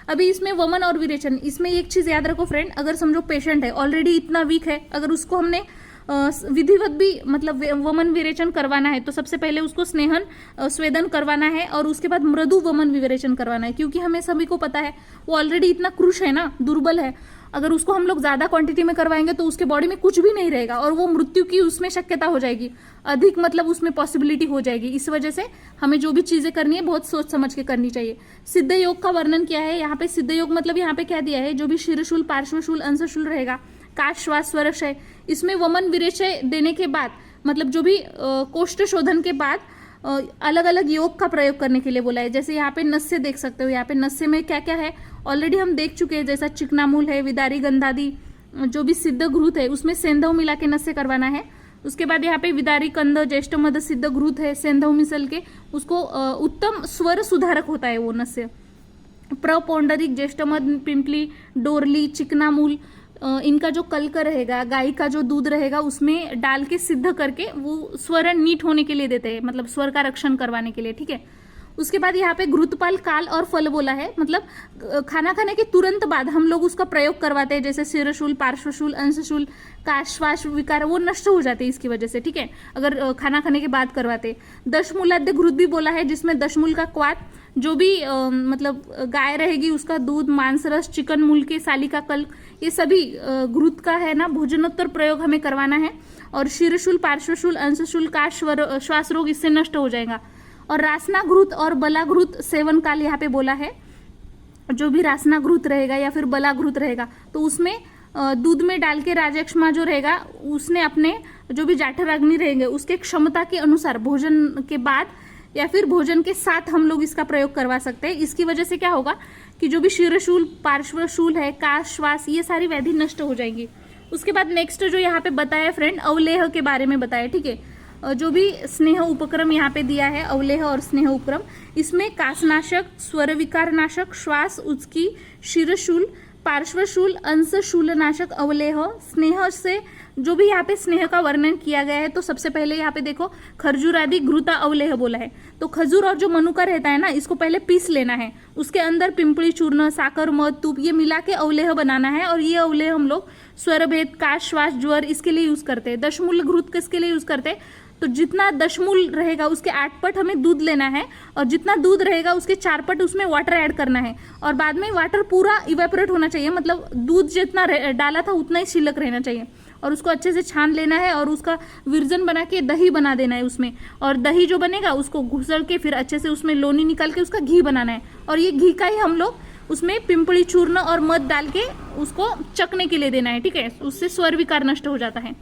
Speaker 1: अभी इसमें वमन और विरेचन, इसमें एक चीज याद रखो फ्रेंड, अगर समझो पेशेंट है ऑलरेडी इतना वीक है, अगर उसको हमने विधिवत भी मतलब वमन विरेचन करवाना है तो सबसे पहले उसको स्नेहन स्वेदन करवाना है और उसके बाद मृदु वमन विरेचन करवाना है, क्योंकि हमें सभी को पता है वो ऑलरेडी इतना क्रूश है ना, दुर्बल है। अगर उसको हम लोग ज्यादा क्वांटिटी में करवाएंगे तो उसके बॉडी में कुछ भी नहीं रहेगा और वो मृत्यु की उसमें शक्यता हो जाएगी अधिक, मतलब उसमें पॉसिबिलिटी हो जाएगी। इस वजह से हमें जो भी चीजें करनी है बहुत सोच समझ के करनी चाहिए। सिद्ध योग का वर्णन किया है यहाँ पे। सिद्ध योग मतलब यहाँ पे क्या दिया है, जो भी शीर्षशूल, पार्श्वशूल, अंशशूल रहेगा, काश, श्वास, स्वरशय, इसमें वमन विरेचय देने के बाद मतलब जो भी कोष्ठ शोधन के बाद अलग अलग योग का प्रयोग करने के लिए बोला है। जैसे यहाँ पे नस्य देख सकते हो, यहाँ पे नस्य में क्या क्या है ऑलरेडी हम देख चुके हैं, जैसा चिकनामूल है, विदारी गंधादि, जो भी सिद्ध घृत है उसमें सेंधव मिला के नस्य करवाना है। उसके बाद यहाँ पे विदारी कंद, ज्येष्ठ मद, सिद्ध घृत है, सेंधव मिसल के उसको उत्तम स्वर सुधारक होता है वो नस्य। प्रपौंडरिक, ज्येष्ठ मद, पिंपली, डोरली, चिकनामूल, इनका जो कल्क रहेगा, गाय का जो दूध रहेगा उसमें डाल के सिद्ध करके वो स्वर नीट होने के लिए देते हैं, मतलब स्वर का रक्षण करवाने के लिए, ठीक है। उसके बाद यहाँ पे घृतपाल, काल और फल बोला है, मतलब खाना खाने के तुरंत बाद हम लोग उसका प्रयोग करवाते हैं, जैसे शीर्षशूल, पार्श्वशूल, अंशशूल, काश्वास विकार वो नष्ट हो जाते हैं इसकी वजह से, ठीक है, अगर खाना खाने के बाद करवाते। दशमूलाद्य घृत भी बोला है, जिसमें दशमूल का क्वाथ, जो भी मतलब गाय रहेगी उसका दूध, मांसरस, चिकन मूल के साली का कल्क, ये सभी घृत का है ना भोजनोत्तर प्रयोग हमें करवाना है। और शीर्षशूल, पार्श्वशूल, अंशशूल का श्वास रोग इससे नष्ट हो जाएगा। और रासना घृत और बला घृत सेवन काल यहाँ पे बोला है। जो भी रासना घृत रहेगा या फिर बला घृत रहेगा तो उसमें दूध में डाल के राजक्षमा जो रहेगा उसने अपने जो भी जाठराग्नि रहेंगे उसके क्षमता के अनुसार भोजन के बाद या फिर भोजन के साथ हम लोग इसका प्रयोग करवा सकते हैं। इसकी वजह से क्या होगा कि जो भी शीर्षशूल, पार्श्वशूल है, काश, श्वास, ये सारी व्याधि नष्ट हो जाएंगी। उसके बाद नेक्स्ट जो यहाँ पे बताया फ्रेंड, अवलेह के बारे में बताया, ठीक है। जो भी स्नेह उपक्रम यहाँ पे दिया है, अवलेह और स्नेह उपक्रम, इसमें कासनाशक, स्वर विकार नाशक, श्वास, उचकी, शीर्षशूल, पार्श्वशूल, अंशशूल नाशक, अवलेह, स्नेह से जो भी यहाँ पे स्नेह का वर्णन किया गया है। तो सबसे पहले यहाँ पे देखो खरजूर आदि घृता अवलेह बोला है। तो खजूर और जो मनुका रहता है ना, इसको पहले पीस लेना है, उसके अंदर पिंपली चूर्ण, साकर, मध, तुप ये मिला के अवलेह बनाना है। और ये अवलेह हम लोग स्वरभेद, काश, श्वास, ज्वर इसके लिए यूज करते हैं। दशमूल घृत किसके लिए यूज करते हैं, तो जितना दशमूल रहेगा उसके 8 पट हमें दूध लेना है और जितना दूध रहेगा उसके 4 पट उसमें वाटर ऐड करना है और बाद में वाटर पूरा इवेपोरेट होना चाहिए, मतलब दूध जितना डाला था उतना ही शिल्लक रहना चाहिए और उसको अच्छे से छान लेना है और उसका विरजन बना के दही बना देना है उसमें। और दही जो बनेगा उसको घुसड़ के फिर अच्छे से उसमें लोनी निकाल के उसका घी बनाना है और ये घी का ही हम लोग उसमें पिंपली चूर्ण और मध डाल के उसको चखने के लिए देना है, ठीक है, उससे स्वर विकार नष्ट हो जाता है।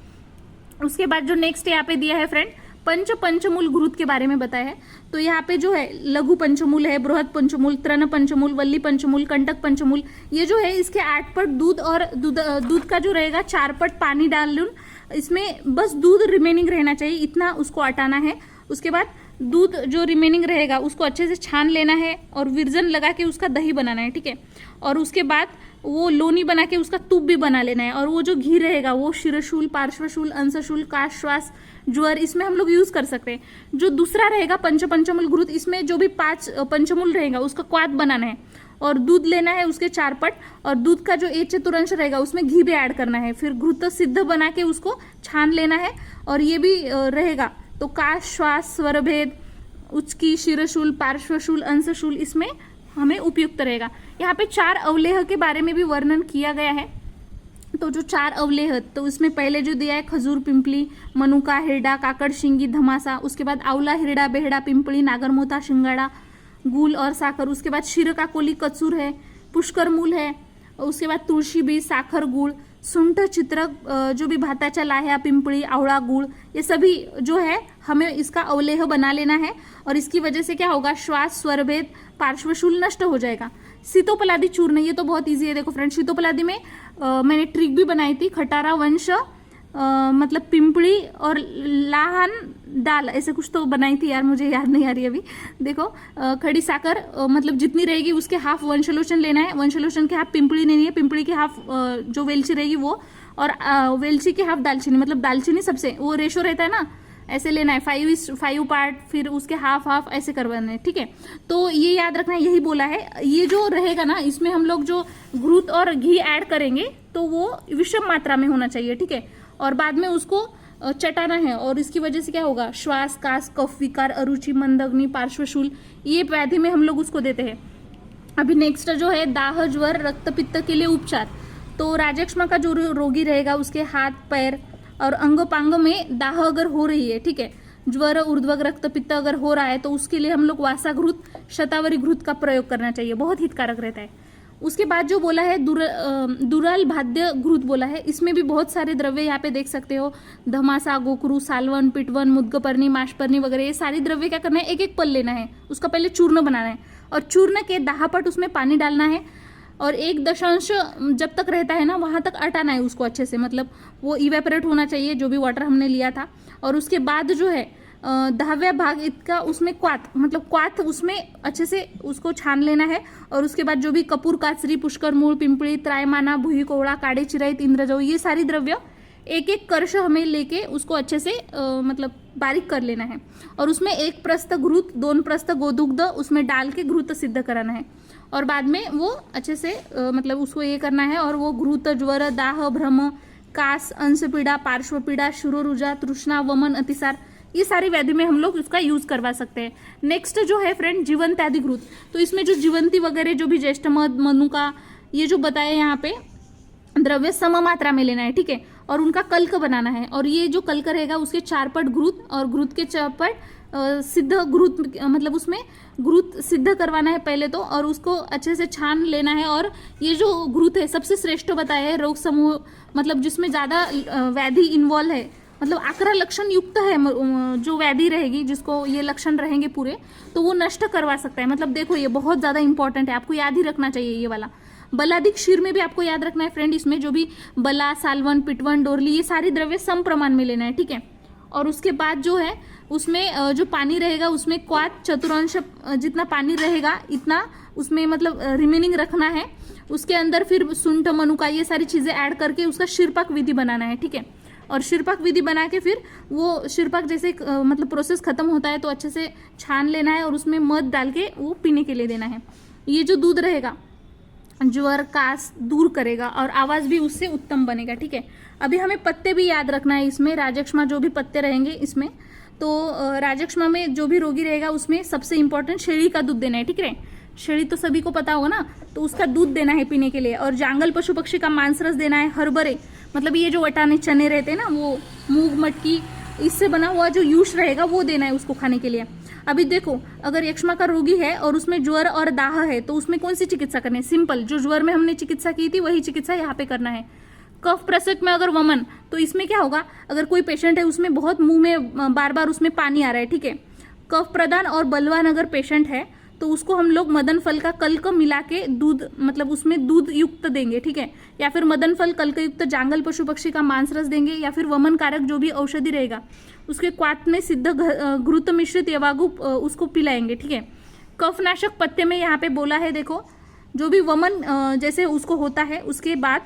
Speaker 1: उसके बाद जो नेक्स्ट यहाँ पे दिया है फ्रेंड, पंचमूल घृत के बारे में बताया है। तो यहाँ पे जो है लघु पंचमूल है, बृहद पंचमूल, तृण पंचमूल, वल्ली पंचमूल, कंटक पंचमूल, ये जो है इसके 8 पट दूध और दूध का जो रहेगा 4 पट पानी डाल लूँ, इसमें बस दूध रिमेनिंग रहना चाहिए, इतना उसको हटाना है। उसके बाद दूध जो रिमेनिंग रहेगा उसको अच्छे से छान लेना है और विरजन लगा के उसका दही बनाना है, ठीक है। और उसके बाद वो लोनी बना के उसका तूप भी बना लेना है और वो जो घी रहेगा वो शीर्षशूल, पार्श्वशूल, अंशशूल, काश, श्वास, ज्वर इसमें हम लोग यूज कर सकते हैं। जो दूसरा रहेगा पंचमूल घृत, इसमें जो भी 5 पंचमूल रहेगा उसका क्वाथ बनाना है और दूध लेना है उसके 4 पट और दूध का जो 1 चतुर्थांश रहेगा उसमें घी भी ऐड करना है। फिर घृत सिद्ध बना के उसको छान लेना है और ये भी रहेगा। तो काश, श्वास, स्वरभेद, उचकी, शीर्षशूल, पार्श्वशूल, अंशशूल इसमें हमें उपयुक्त रहेगा। यहाँ पे 4 अवलेह के बारे में भी वर्णन किया गया है। तो जो 4 अवलेह, तो इसमें पहले जो दिया है खजूर, पिंपली, मनुका, हिरडा, काकड़, शिंगी, धमासा, उसके बाद आंवला, हिरडा, बेहड़ा, पिंपली, नागरमोथा, शिंगाड़ा, गुल और साकर, उसके बाद क्षीरकाकोली, कचूर है, पुष्कर मूल है, उसके बाद तुळशी बीज, साखर, गुड़, सुंठ, चित्रक, जो भी भाताच्या लाह्या, पिंपली, आवळा, गुड़, ये सभी जो है हमें इसका अवलेह बना लेना है और इसकी वजह से क्या होगा, श्वास, स्वरभेद, पार्श्वशूल नष्ट हो जाएगा। सीतोपलादी चूर्ण, ये तो बहुत ईजी है। देखो फ्रेंड्स, सीतोपलादी में मैंने ट्रिक भी बनाई थी, खटारा वंश मतलब पिंपड़ी और लाहन दाल, ऐसे कुछ तो बनाई थी यार, मुझे याद नहीं आ रही अभी। देखो खड़ी साकर मतलब जितनी रहेगी उसके हाफ वंशलोचन लेना है, वंशलोचन के हाफ पिंपड़ी लेनी है, पिंपड़ी के हाफ जो वेलची रहेगी वो, और वेलची के हाफ दालचीनी, मतलब दालचीनी सबसे वो रेशो रहता है ना, ऐसे लेना है 5:5 पार्ट, फिर उसके हाफ हाफ ऐसे करवाना है, ठीक है। तो ये याद रखना है, यही बोला है। ये जो रहेगा ना, इसमें हम लोग जो घृत और घी ऐड करेंगे तो वो विषम मात्रा में होना चाहिए, ठीक है। और बाद में उसको चटाना है, और इसकी वजह से क्या होगा, श्वास, कास, कफ विकार, अरुचि, मंदग्नि, पार्श्वशूल, ये व्याधि में हम लोग उसको देते हैं। अभी नेक्स्ट जो है दाह, ज्वर, रक्त पित्त के लिए उपचार। तो राजक्षमा का जो रोगी रहेगा उसके हाथ, पैर और अंग पांग में दाह अगर हो रही है, ठीक है, ज्वर, ऊर्ध्वक रक्त पित्त अगर हो रहा है, तो उसके लिए हम लोग वासा घृत, शतावरी घृत का प्रयोग करना चाहिए, बहुत हितकारक रहता है। उसके बाद जो बोला है दुराल भाद्य घृत बोला है, इसमें भी बहुत सारे द्रव्य यहाँ पे देख सकते हो, धमासा, गोकरू, सालवन, पिटवन, मुद्गपर्णी, माशपर्णी वगैरह, ये सारी द्रव्य क्या करना है, एक एक पल लेना है, उसका पहले चूर्ण बनाना है, और चूर्ण के 10 पट उसमें पानी डालना है, और 1 जब तक रहता है ना वहां तक अटाना है उसको अच्छे से, मतलब वो इवेपोरेट होना चाहिए जो भी वाटर हमने लिया था। और उसके बाद जो है 10वां भाग इतना उसमें क्वाथ, मतलब क्वाथ उसमें अच्छे से उसको छान लेना है। और उसके बाद जो भी कपूर, काचरी, पुष्कर मूल, पिंपड़ी, त्रायमाना, भूही कोवड़ा, काड़े चिराइत, इंद्रजौ, ये सारी द्रव्य एक एक कर्श हमें लेके उसको अच्छे से मतलब बारीक कर लेना है। और उसमें 1 प्रस्थ घृत, 2 प्रस्थ गोदुग्ध उसमें डाल के घृत सिद्ध कराना है। और बाद में वो अच्छे से मतलब उसको ये करना है, और वो घृत, ज्वर, दाह, भ्रम, कास, अंश पीड़ा, पार्श्व पीड़ा, शिरोरुजा, तृष्णा, वमन, अतिसार, ये सारी व्याधि में हम लोग उसका यूज करवा सकते हैं। नेक्स्ट जो है फ्रेंड जीवंत्यादि घृत, तो इसमें जो जीवंती वगैरह जो भी ज्येष्ठ मध, मनुका, ये जो बताया यहाँ पे द्रव्य सम मात्रा में लेना है, ठीक है। और उनका कल्क बनाना है, और ये जो कल्क रहेगा उसके 4 पट घृत, और घृत के 4 पट सिद्ध घृत, मतलब उसमें घृत सिद्ध करवाना है पहले तो, और उसको अच्छे से छान लेना है। और ये जो घृत है सबसे श्रेष्ठ बताया है, रोग समूह मतलब जिसमें ज्यादा व्याधि इन्वॉल्व है, मतलब 11 लक्षण युक्त है जो व्याधि रहेगी, जिसको ये लक्षण रहेंगे पूरे, तो वो नष्ट करवा सकता है। मतलब देखो ये बहुत ज्यादा इंपॉर्टेंट है, आपको याद ही रखना चाहिए ये वाला। बलादिक क्षीर में भी आपको याद रखना है फ्रेंड, इसमें जो भी बला, सालवन, पिटवन, डोरली, ये सारी द्रव्य सम प्रमाण में लेना है, ठीक है। और उसके बाद जो है उसमें जो पानी रहेगा उसमें क्वाथ, चतुरंश, जितना पानी रहेगा इतना उसमें मतलब रिमेनिंग रखना है। उसके अंदर फिर सुंठ, मनुका, ये सारी चीजें ऐड करके उसका शिरपाक विधि बनाना है, ठीक है। और शिरपाक विधि बना के फिर वो शिरपाक जैसे मतलब प्रोसेस खत्म होता है तो अच्छे से छान लेना है, और उसमें मध डाल के वो पीने के लिए देना है। ये जो दूध रहेगा ज्वर, कास दूर करेगा, और आवाज भी उससे उत्तम बनेगा, ठीक है। अभी हमें पत्ते भी याद रखना है इसमें, राजक्षमा जो भी पत्ते रहेंगे इसमें, तो राजक्षमा में जो भी रोगी रहेगा उसमें सबसे इंपॉर्टेंट शेळी का दूध देना है, ठीक है। शेळी तो सभी को पता होगा ना, तो उसका दूध देना है पीने के लिए। और जांगल पशु पक्षी का मांस रस देना है। हरभरे मतलब ये जो वटाने चने रहते हैं ना, वो मूंग, मटकी, इससे बना हुआ जो यूश रहेगा वो देना है उसको खाने के लिए। अभी देखो अगर यक्ष्मा का रोगी है और उसमें ज्वर और दाह है, तो उसमें कौन सी चिकित्सा करनी है, सिंपल जो ज्वर में हमने चिकित्सा की थी वही चिकित्सा यहाँ पे करना है। कफ प्रसक में अगर वमन, तो इसमें क्या होगा, अगर कोई पेशेंट है उसमें बहुत मुंह में बार बार उसमें पानी आ रहा है, ठीक है। कफ प्रदान और बलवान अगर पेशेंट है तो उसको हम लोग मदन फल का कल्क मिला के दूध, मतलब उसमें दूध युक्त देंगे, ठीक है। या फिर मदन फल कल्क युक्त जांगल पशु पक्षी का मांस रस देंगे, या फिर वमन कारक जो भी औषधि रहेगा उसके क्वाथ में सिद्ध घृत मिश्रित यवागु उसको पिलाएंगे, ठीक है। कफनाशक पत्ते में यहाँ पे बोला है, देखो जो भी वमन जैसे उसको होता है उसके बाद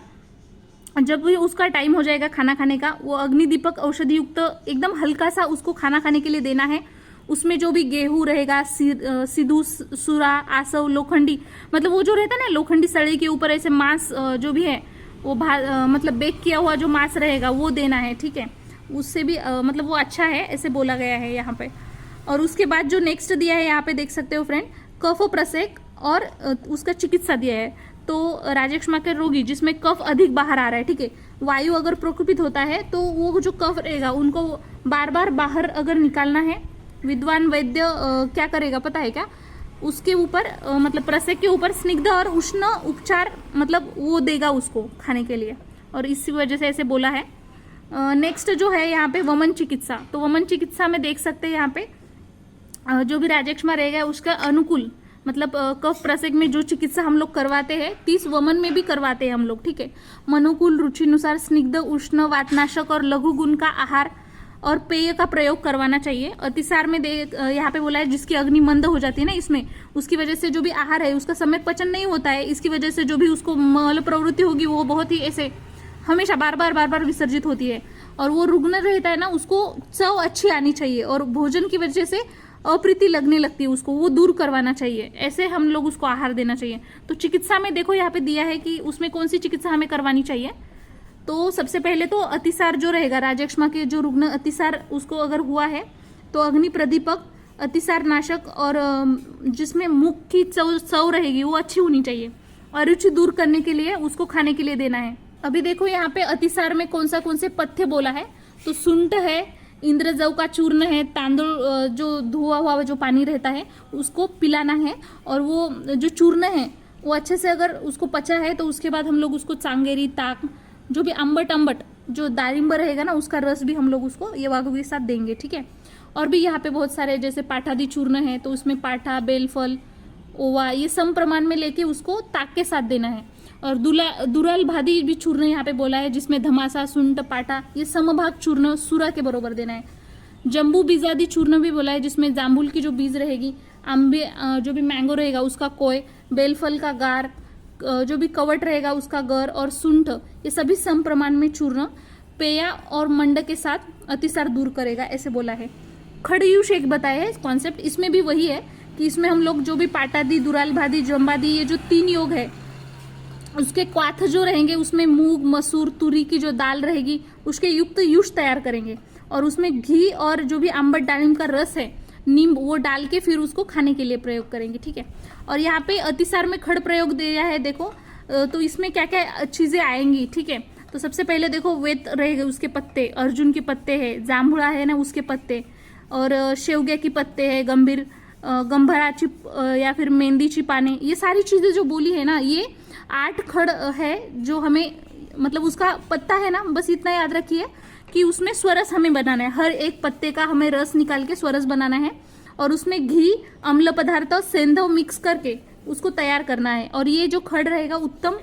Speaker 1: जब भी उसका टाइम हो जाएगा खाना खाने का, वो अग्निदीपक औषधि युक्त एकदम हल्का सा उसको खाना खाने के लिए देना है। उसमें जो भी गेहूं रहेगा, सिद्धू, सुरा, आसव, लोखंडी, मतलब वो जो रहता है ना लोखंडी सड़ी के ऊपर ऐसे मांस जो भी है वो मतलब बेक किया हुआ जो मांस रहेगा वो देना है, ठीक है। उससे भी मतलब वो अच्छा है ऐसे बोला गया है यहाँ पे। और उसके बाद जो नेक्स्ट दिया है यहाँ पे देख सकते हो फ्रेंड, कफ प्रसेक और उसका चिकित्सा दिया है। तो राजक्षमा के रोगी जिसमें कफ अधिक बाहर आ रहा है, ठीक है, वायु अगर प्रकोपित होता है तो वो जो कफ रहेगा उनको बार बार बाहर अगर निकालना है, विद्वान वैद्य क्या करेगा पता है क्या, उसके ऊपर मतलब प्रसेक के ऊपर स्निग्ध और उष्ण उपचार मतलब वो देगा उसको खाने के लिए, और इसी वजह से ऐसे बोला है। नेक्स्ट जो है यहाँ पे वमन चिकित्सा, तो वमन चिकित्सा में देख सकते हैं यहाँ पे जो भी राजक्षमा रहेगा उसका अनुकूल मतलब कफ प्रसेक में जो चिकित्सा हम लोग करवाते हैं 30 वमन में भी करवाते हैं हम लोग, ठीक है। मनोकूल रुचिनुसार स्निग्ध उष्ण वातनाशक और लघु गुण का आहार और पेय का प्रयोग करवाना चाहिए। अतिसार में यहाँ पे बोला है जिसकी अग्नि मंद हो जाती है ना इसमें, उसकी वजह से जो भी आहार है उसका समय पचन नहीं होता है, इसकी वजह से जो भी उसको मल प्रवृत्ति होगी वो बहुत ही ऐसे हमेशा बार बार विसर्जित होती है। और वो रुग्ण रहता है ना, उसको चव अच्छी आनी चाहिए और भोजन की वजह से अप्रीति लगने लगती है उसको, वो दूर करवाना चाहिए। ऐसे हम लोग उसको आहार देना चाहिए। तो चिकित्सा में देखो यहाँ पे दिया है कि उसमें कौन सी चिकित्सा हमें करवानी चाहिए। तो सबसे पहले तो अतिसार जो रहेगा, राजयक्ष्मा के जो रुग्ण अतिसार उसको अगर हुआ है तो अग्नि प्रदीपक, अतिसार नाशक और जिसमें मुख की चव रहेगी वो अच्छी होनी चाहिए। अरुचि दूर करने के लिए उसको खाने के लिए देना है। अभी देखो यहाँ पे अतिसार में कौन से पथ्य बोला है, तो सुंठ है, इंद्रजव का चूर्ण है, तांदूल जो धुआ हुआ जो पानी रहता है उसको पिलाना है। और वो जो चूर्ण है वो अच्छे से अगर उसको पचा है तो उसके बाद हम लोग उसको चांगेरी, ताक, जो भी अम्बट जो दारिम्ब रहेगा ना उसका रस भी हम लोग उसको ये वागु के साथ देंगे, ठीक है। और भी यहाँ पे बहुत सारे जैसे पाठादि चूर्ण है तो उसमें पाठा, बेलफल, ओवा ये सम प्रमाण में लेके उसको ताक के साथ देना है। और दुराल भादी भी चूर्ण यहाँ पे बोला है जिसमें धमासा, सुंठ, पाठा ये समभाग चूर्ण सुरा के बरोबर देना है। जम्बू बीजादि चूर्ण भी बोला है जिसमें जाम्बुल की जो बीज रहेगी, आंबे जो भी मैंगो रहेगा उसका कोय, बेलफल का गार, जो भी कवट रहेगा उसका गर और सुंठ ये सभी सम प्रमाण में चूर्ण पेया और मंड के साथ अतिसार दूर करेगा, ऐसे बोला है। खड़यूष एक बताया है कॉन्सेप्ट, इसमें भी वही है कि इसमें हम लोग जो भी पाटादि, दुराल भादी, जम्बादी ये जो 3 योग है उसके क्वाथ जो रहेंगे उसमें मूंग, मसूर, तुरी की जो दाल रहेगी उसके युक्त युष तैयार करेंगे और उसमें घी और जो भी अम्बट डालिम का रस है, नींब, वो डाल के फिर उसको खाने के लिए प्रयोग करेंगे, ठीक है। और यहाँ पे अतिसार में खड़ प्रयोग दिया है देखो, तो इसमें क्या क्या चीजें आएंगी, ठीक है। तो सबसे पहले देखो वेत रहेगा उसके पत्ते, अर्जुन के पत्ते है, जामुड़ा है ना उसके पत्ते, और शेवगे के पत्ते है, गंभराची या फिर मेहंदीची पाने, ये सारी चीजें जो बोली है ना ये 8 खड़ है जो हमें मतलब उसका पत्ता है ना, बस इतना याद रखिए कि उसमें स्वरस हमें बनाना है। हर एक पत्ते का हमें रस निकाल के स्वरस बनाना है और उसमें घी, अम्ल पदार्थ और सेंधव मिक्स करके उसको तैयार करना है। और ये जो खड़ रहेगा उत्तम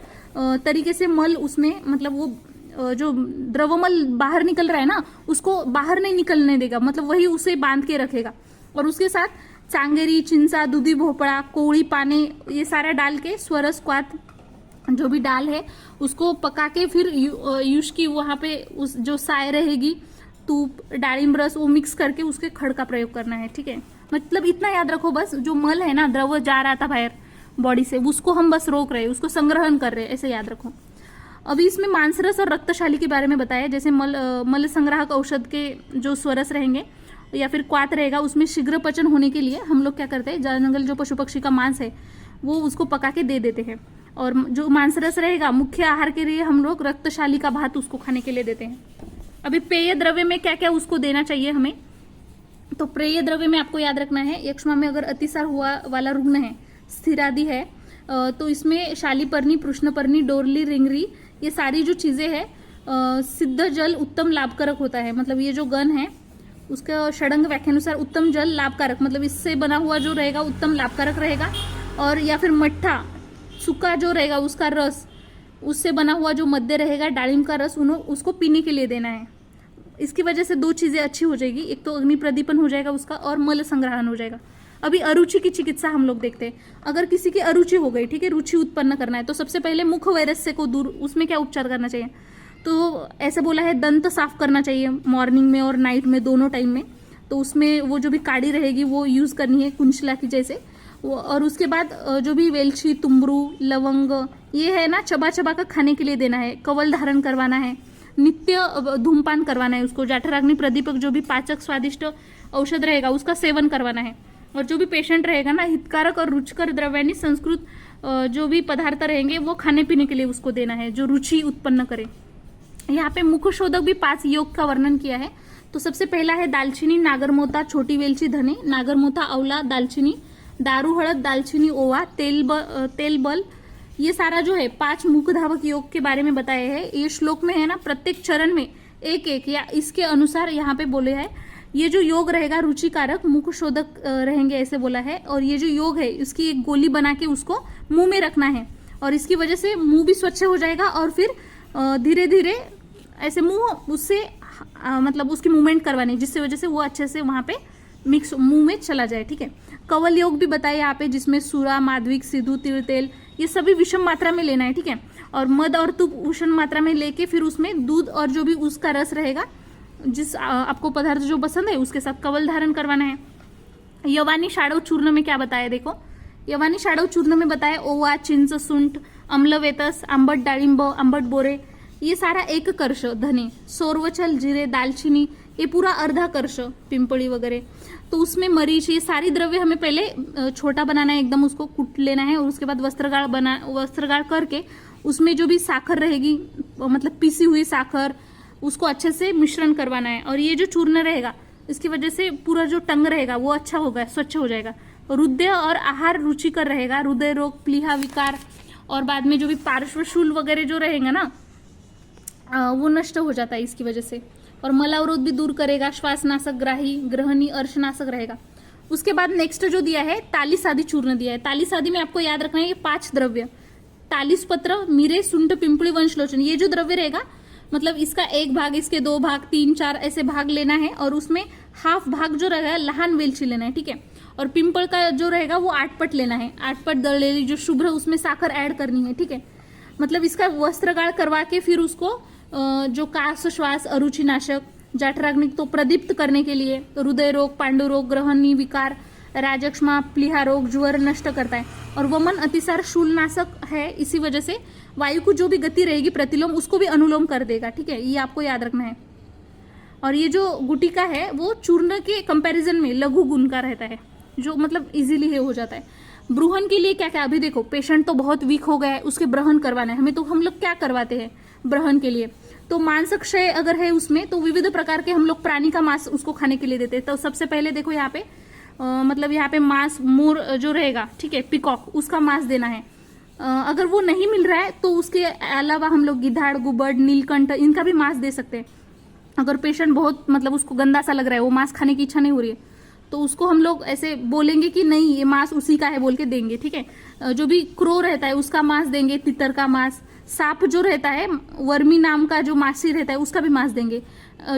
Speaker 1: तरीके से मल उसमें मतलब वो जो द्रवमल बाहर निकल रहा है ना उसको बाहर नहीं निकलने देगा, मतलब वही उसे बांध के रखेगा। और उसके साथ चांगेरी, चिंचा, दूधी भोपड़ा, कोड़ी पाने ये सारा डाल के स्वरस, क्वाथ जो भी डाल है उसको पका के फिर युष की वहाँ पे उस जो साय रहेगी, तूप, डालिम रस वो मिक्स करके उसके खड़ का प्रयोग करना है, ठीक है। मतलब इतना याद रखो बस, जो मल है ना द्रव जा रहा था बाहर बॉडी से उसको हम बस रोक रहे हैं, उसको संग्रहण कर रहे हैं, ऐसे याद रखो। अभी इसमें मांसरस और रक्तशाली के बारे में बताया, जैसे मल संग्राहक औषध के जो स्वरस रहेंगे या फिर क्वाथ रहेगा उसमें शीघ्र पचन होने के लिए हम लोग क्या करते हैं, जंगल जो पशु पक्षी का मांस है वो उसको पका के दे देते हैं। और जो मांसरस रहेगा मुख्य आहार के लिए हम लोग रक्तशाली का भात उसको खाने के लिए देते हैं। अभी पेय द्रव्य में क्या क्या उसको देना चाहिए हमें, तो पेय द्रव्य में आपको याद रखना है, यक्ष्मा में अगर अतिसार हुआ वाला रुग्ण है, स्थिरादि है, तो इसमें शालीपर्णी, कृष्णपर्णी, डोरली, रिंगरी ये सारी जो चीजें हैं सिद्ध जल उत्तम लाभकारक होता है। मतलब ये जो गण है उसका षडंग व्याख्यानुसार उत्तम जल लाभकारक, मतलब इससे बना हुआ जो रहेगा उत्तम लाभकारक रहेगा। और या फिर मट्ठा सूखा जो रहेगा उसका रस, उससे बना हुआ जो मध्य रहेगा डालिम का रस, उसको पीने के लिए देना है। इसकी वजह से 2 चीजें अच्छी हो जाएगी, एक तो अग्नि प्रदीपन हो जाएगा उसका और मल संग्रहण हो जाएगा। अभी अरुचि की चिकित्सा हम लोग देखते हैं। अगर किसी की अरुचि हो गई, ठीक है, रुचि उत्पन्न करना है, तो सबसे पहले मुख वैरस्य को दूर, उसमें क्या उपचार करना चाहिए, तो ऐसे बोला है दंत साफ करना चाहिए मॉर्निंग में और नाइट में दोनों टाइम में। तो उसमें वो जो भी काड़ी रहेगी वो यूज करनी है कुंचला की जैसे। और उसके बाद जो भी वेलची, तुमरू, लवंग ये है ना चबा चबा कर खाने के लिए देना है। कवल धारण करवाना है, नित्य धूमपान करवाना है उसको। जाठराग्नि प्रदीपक जो भी पाचक स्वादिष्ट औषध रहेगा उसका सेवन करवाना है। और जो भी पेशेंट रहेगा ना हितकारक और रुचिकर द्रव्यानी संस्कृत जो भी पदार्थ रहेंगे वो खाने पीने के लिए उसको देना है जो रुचि उत्पन्न करे। यहाँ पे मुख शोधक भी 5 योग का वर्णन किया है। तो सबसे पहला है दालचीनी, नागरमोता, छोटी वेलची, धने, नागरमोता, आंवला, दालचीनी, दारू, हळद, दालचीनी, ओवा, तेल बल, ये सारा जो है 5 मुख धावक योग के बारे में बताया है। ये श्लोक में है ना प्रत्येक चरण में एक एक या इसके अनुसार यहाँ पे बोले है ये जो योग रहेगा रुचिकारक मुख शोधक रहेंगे ऐसे बोला है। और ये जो योग है इसकी एक गोली बना के उसको मुंह में रखना है और इसकी वजह से मुंह भी स्वच्छ हो जाएगा और फिर धीरे धीरे ऐसे मुंह उससे मतलब उसकी मूवमेंट करवानी जिससे वजह से वो अच्छे से वहाँ पे मिक्स मुंह में चला जाए। ठीक है, कवल योग भी बताया यहाँ पे जिसमें सूरा, माधविक, सिद्धू, तिल, तेल ये सभी विषम मात्रा में लेना है। ठीक है, और मद और तुप उष्ण मात्रा में लेके फिर उसमें दूध और जो भी उसका रस रहेगा जिस आपको पदार्थ जो पसंद है उसके साथ कवल धारण करवाना है। यवानी शाड़व चूर्ण में क्या बताया देखो, यवानी शाड़व चूर्ण में बताया ओवा, चिंच, सुंठ, अम्लवेतस, आंबट डाळिंब, आंबट बोरे ये सारा एक कर्ष, धने, सोरवचल, जीरे, दालचीनी ये पूरा अर्धा कर्ष, पिंपली वगैरह। तो उसमें मरीच ये सारी द्रव्य हमें पहले छोटा बनाना है, एकदम उसको कूट लेना है और उसके बाद वस्त्रगाळ करके उसमें जो भी साखर रहेगी मतलब पीसी हुई साखर उसको अच्छे से मिश्रण करवाना है। और ये जो चूर्ण रहेगा इसकी वजह से पूरा जो टंग रहेगा वो अच्छा होगा, स्वच्छ हो जाएगा। हृदय और आहार रुचिकर रहेगा, हृदय रोग, प्लीहा विकार और बाद में जो भी पार्श्वशूल वगैरह जो रहेगा ना वो नष्ट हो जाता है इसकी वजह से। और मलावरोध भी दूर करेगा, श्वासनाशक, ग्राही, ग्रहणी, अर्शनाशक रहेगा। उसके बाद नेक्स्ट जो दिया है तालिस आदि चूर्ण दिया है। तालिस आदि में आपको याद रखना है ये 5 द्रव्य, तालिस पत्र, मिरे, सुंठ, पिंपली, वंशलोचन ये जो द्रव्य रहेगा मतलब इसका 1 भाग, इसके 2 भाग, 3, 4 ऐसे भाग लेना है और उसमें हाफ भाग जो रहेगा लहान वेलची लेना है। ठीक है, और पिंपल का जो रहेगा वो 8 पट लेना है, 8 पट दळलेली जो शुभ्र उसमें साखर ऐड करनी है। ठीक है, मतलब इसका वस्त्रगाळ करवा के फिर उसको जो कास, श्वास, अरुचिनाशक, जाठराग्निक तो प्रदीप्त करने के लिए, हृदय रोग, पांडु रोग, ग्रहणी विकार, राजक्षमा, प्लीहा रोग, ज्वर नष्ट करता है। और वमन अतिसार शूलनाशक है, इसी वजह से वायु को जो भी गति रहेगी प्रतिलोम उसको भी अनुलोम कर देगा। ठीक है, ये आपको याद रखना है। और ये जो गुटिका है वो चूर्ण के कंपैरिजन में लघु गुण का रहता है जो मतलब इजीली है हो जाता है। ब्रूहन के लिए क्या क्या, अभी देखो पेशेंट तो बहुत वीक हो गया है उसके ब्रहण करवाना है हमें, तो हम लोग क्या करवाते हैं ब्रहण के लिए, तो मांस क्षय अगर है उसमें तो विविध प्रकार के हम लोग प्राणी का मांस उसको खाने के लिए देते हैं। तो सबसे पहले देखो यहाँ पे मतलब यहाँ पे मांस मोर जो रहेगा, ठीक है, पिकॉक उसका मांस देना है। अगर वो नहीं मिल रहा है तो उसके अलावा हम लोग गिधाड़, गुबड़, नीलकंठ इनका भी मांस दे सकते हैं। अगर पेशेंट बहुत मतलब उसको गंदा सा लग रहा है, वो मांस खाने की इच्छा नहीं हो रही है, तो उसको हम लोग ऐसे बोलेंगे कि नहीं ये मांस उसी का है बोल के देंगे। ठीक है, जो भी क्रो रहता है उसका मांस देंगे, तितर का मांस, सांप जो रहता है वर्मी नाम का जो मासी रहता है उसका भी मांस देंगे,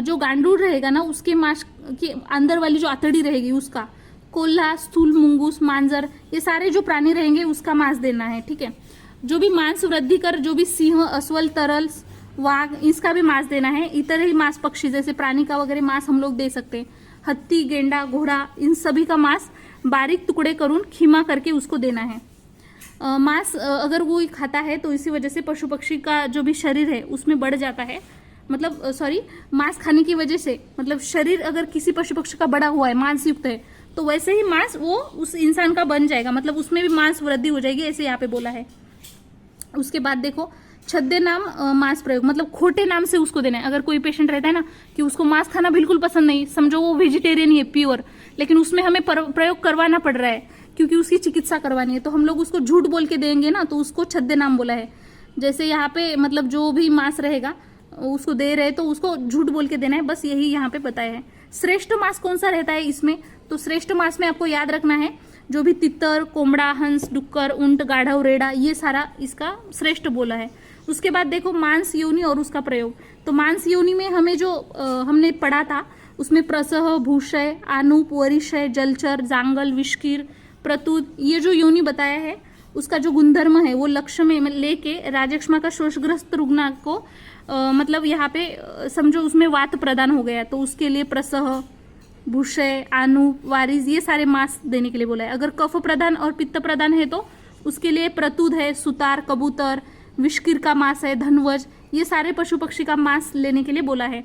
Speaker 1: जो गांडूर रहेगा ना उसके मांस की अंदर वाली जो आतड़ी रहेगी उसका, कोल्हा, स्थूल मुंगूस, मांजर ये सारे जो प्राणी रहेंगे उसका मांस देना है। ठीक है, जो भी मांस वृद्धि कर जो भी सिंह, अस्वल, तरल, वाघ इसका भी मांस देना है। इतर ही मांस पक्षी जैसे प्राणी का वगैरह मांस हम लोग दे सकते हैं, हत्ती, गेंडा, घोड़ा इन सभी का मांस बारीक टुकड़े करून खीमा करके उसको देना है। मांस अगर वो खाता है तो इसी वजह से पशु पक्षी का जो भी शरीर है उसमें बढ़ जाता है, मतलब सॉरी मांस खाने की वजह से मतलब शरीर अगर किसी पशु पक्षी का बड़ा हुआ है मांस युक्त है तो वैसे ही मांस वो उस इंसान का बन जाएगा, मतलब उसमें भी मांस वृद्धि हो जाएगी, ऐसे यहाँ पे बोला है। उसके बाद देखो छद्दे नाम मांस प्रयोग, मतलब खोटे नाम से उसको देना है। अगर कोई पेशेंट रहता है ना कि उसको मांस खाना बिल्कुल पसंद नहीं, समझो वो वेजिटेरियन ही है प्योर, लेकिन उसमें हमें प्रयोग करवाना पड़ रहा है क्योंकि उसकी चिकित्सा करवानी है, तो हम लोग उसको झूठ बोल के देंगे ना, तो उसको छद्दे नाम बोला है। जैसे यहाँ पे मतलब जो भी मांस रहेगा उसको दे रहे तो उसको झूठ बोल के देना है, बस यही यहाँ पे बताया है। श्रेष्ठ मांस कौन सा रहता है इसमें, तो श्रेष्ठ मांस में आपको याद रखना है जो भी तितर, कोमड़ा, हंस, डुक्कर, ऊंट, गाढ़व, रेड़ा ये सारा इसका श्रेष्ठ बोला है। उसके बाद देखो मांस योनि और उसका प्रयोग, तो मांस योनि में हमें जो हमने पढ़ा था उसमें प्रसह, भूषय, आनुप, वरिशय, जलचर, जांगल, विष्किर, प्रतुद ये जो योनि बताया है उसका जो गुणधर्म है वो लक्ष्य में लेके राजक्षमा का शोषग्रस्त रुग्ण को मतलब यहाँ पे समझो उसमें वात प्रदान हो गया तो उसके लिए प्रसह, भूषय, आनुप, वारिस ये सारे मांस देने के लिए बोला है। अगर कफ प्रदान और पित्त प्रदान है तो उसके लिए प्रतुद है, सुतार, कबूतर, विष्किर का मांस है, धनवज ये सारे पशु पक्षी का मांस लेने के लिए बोला है।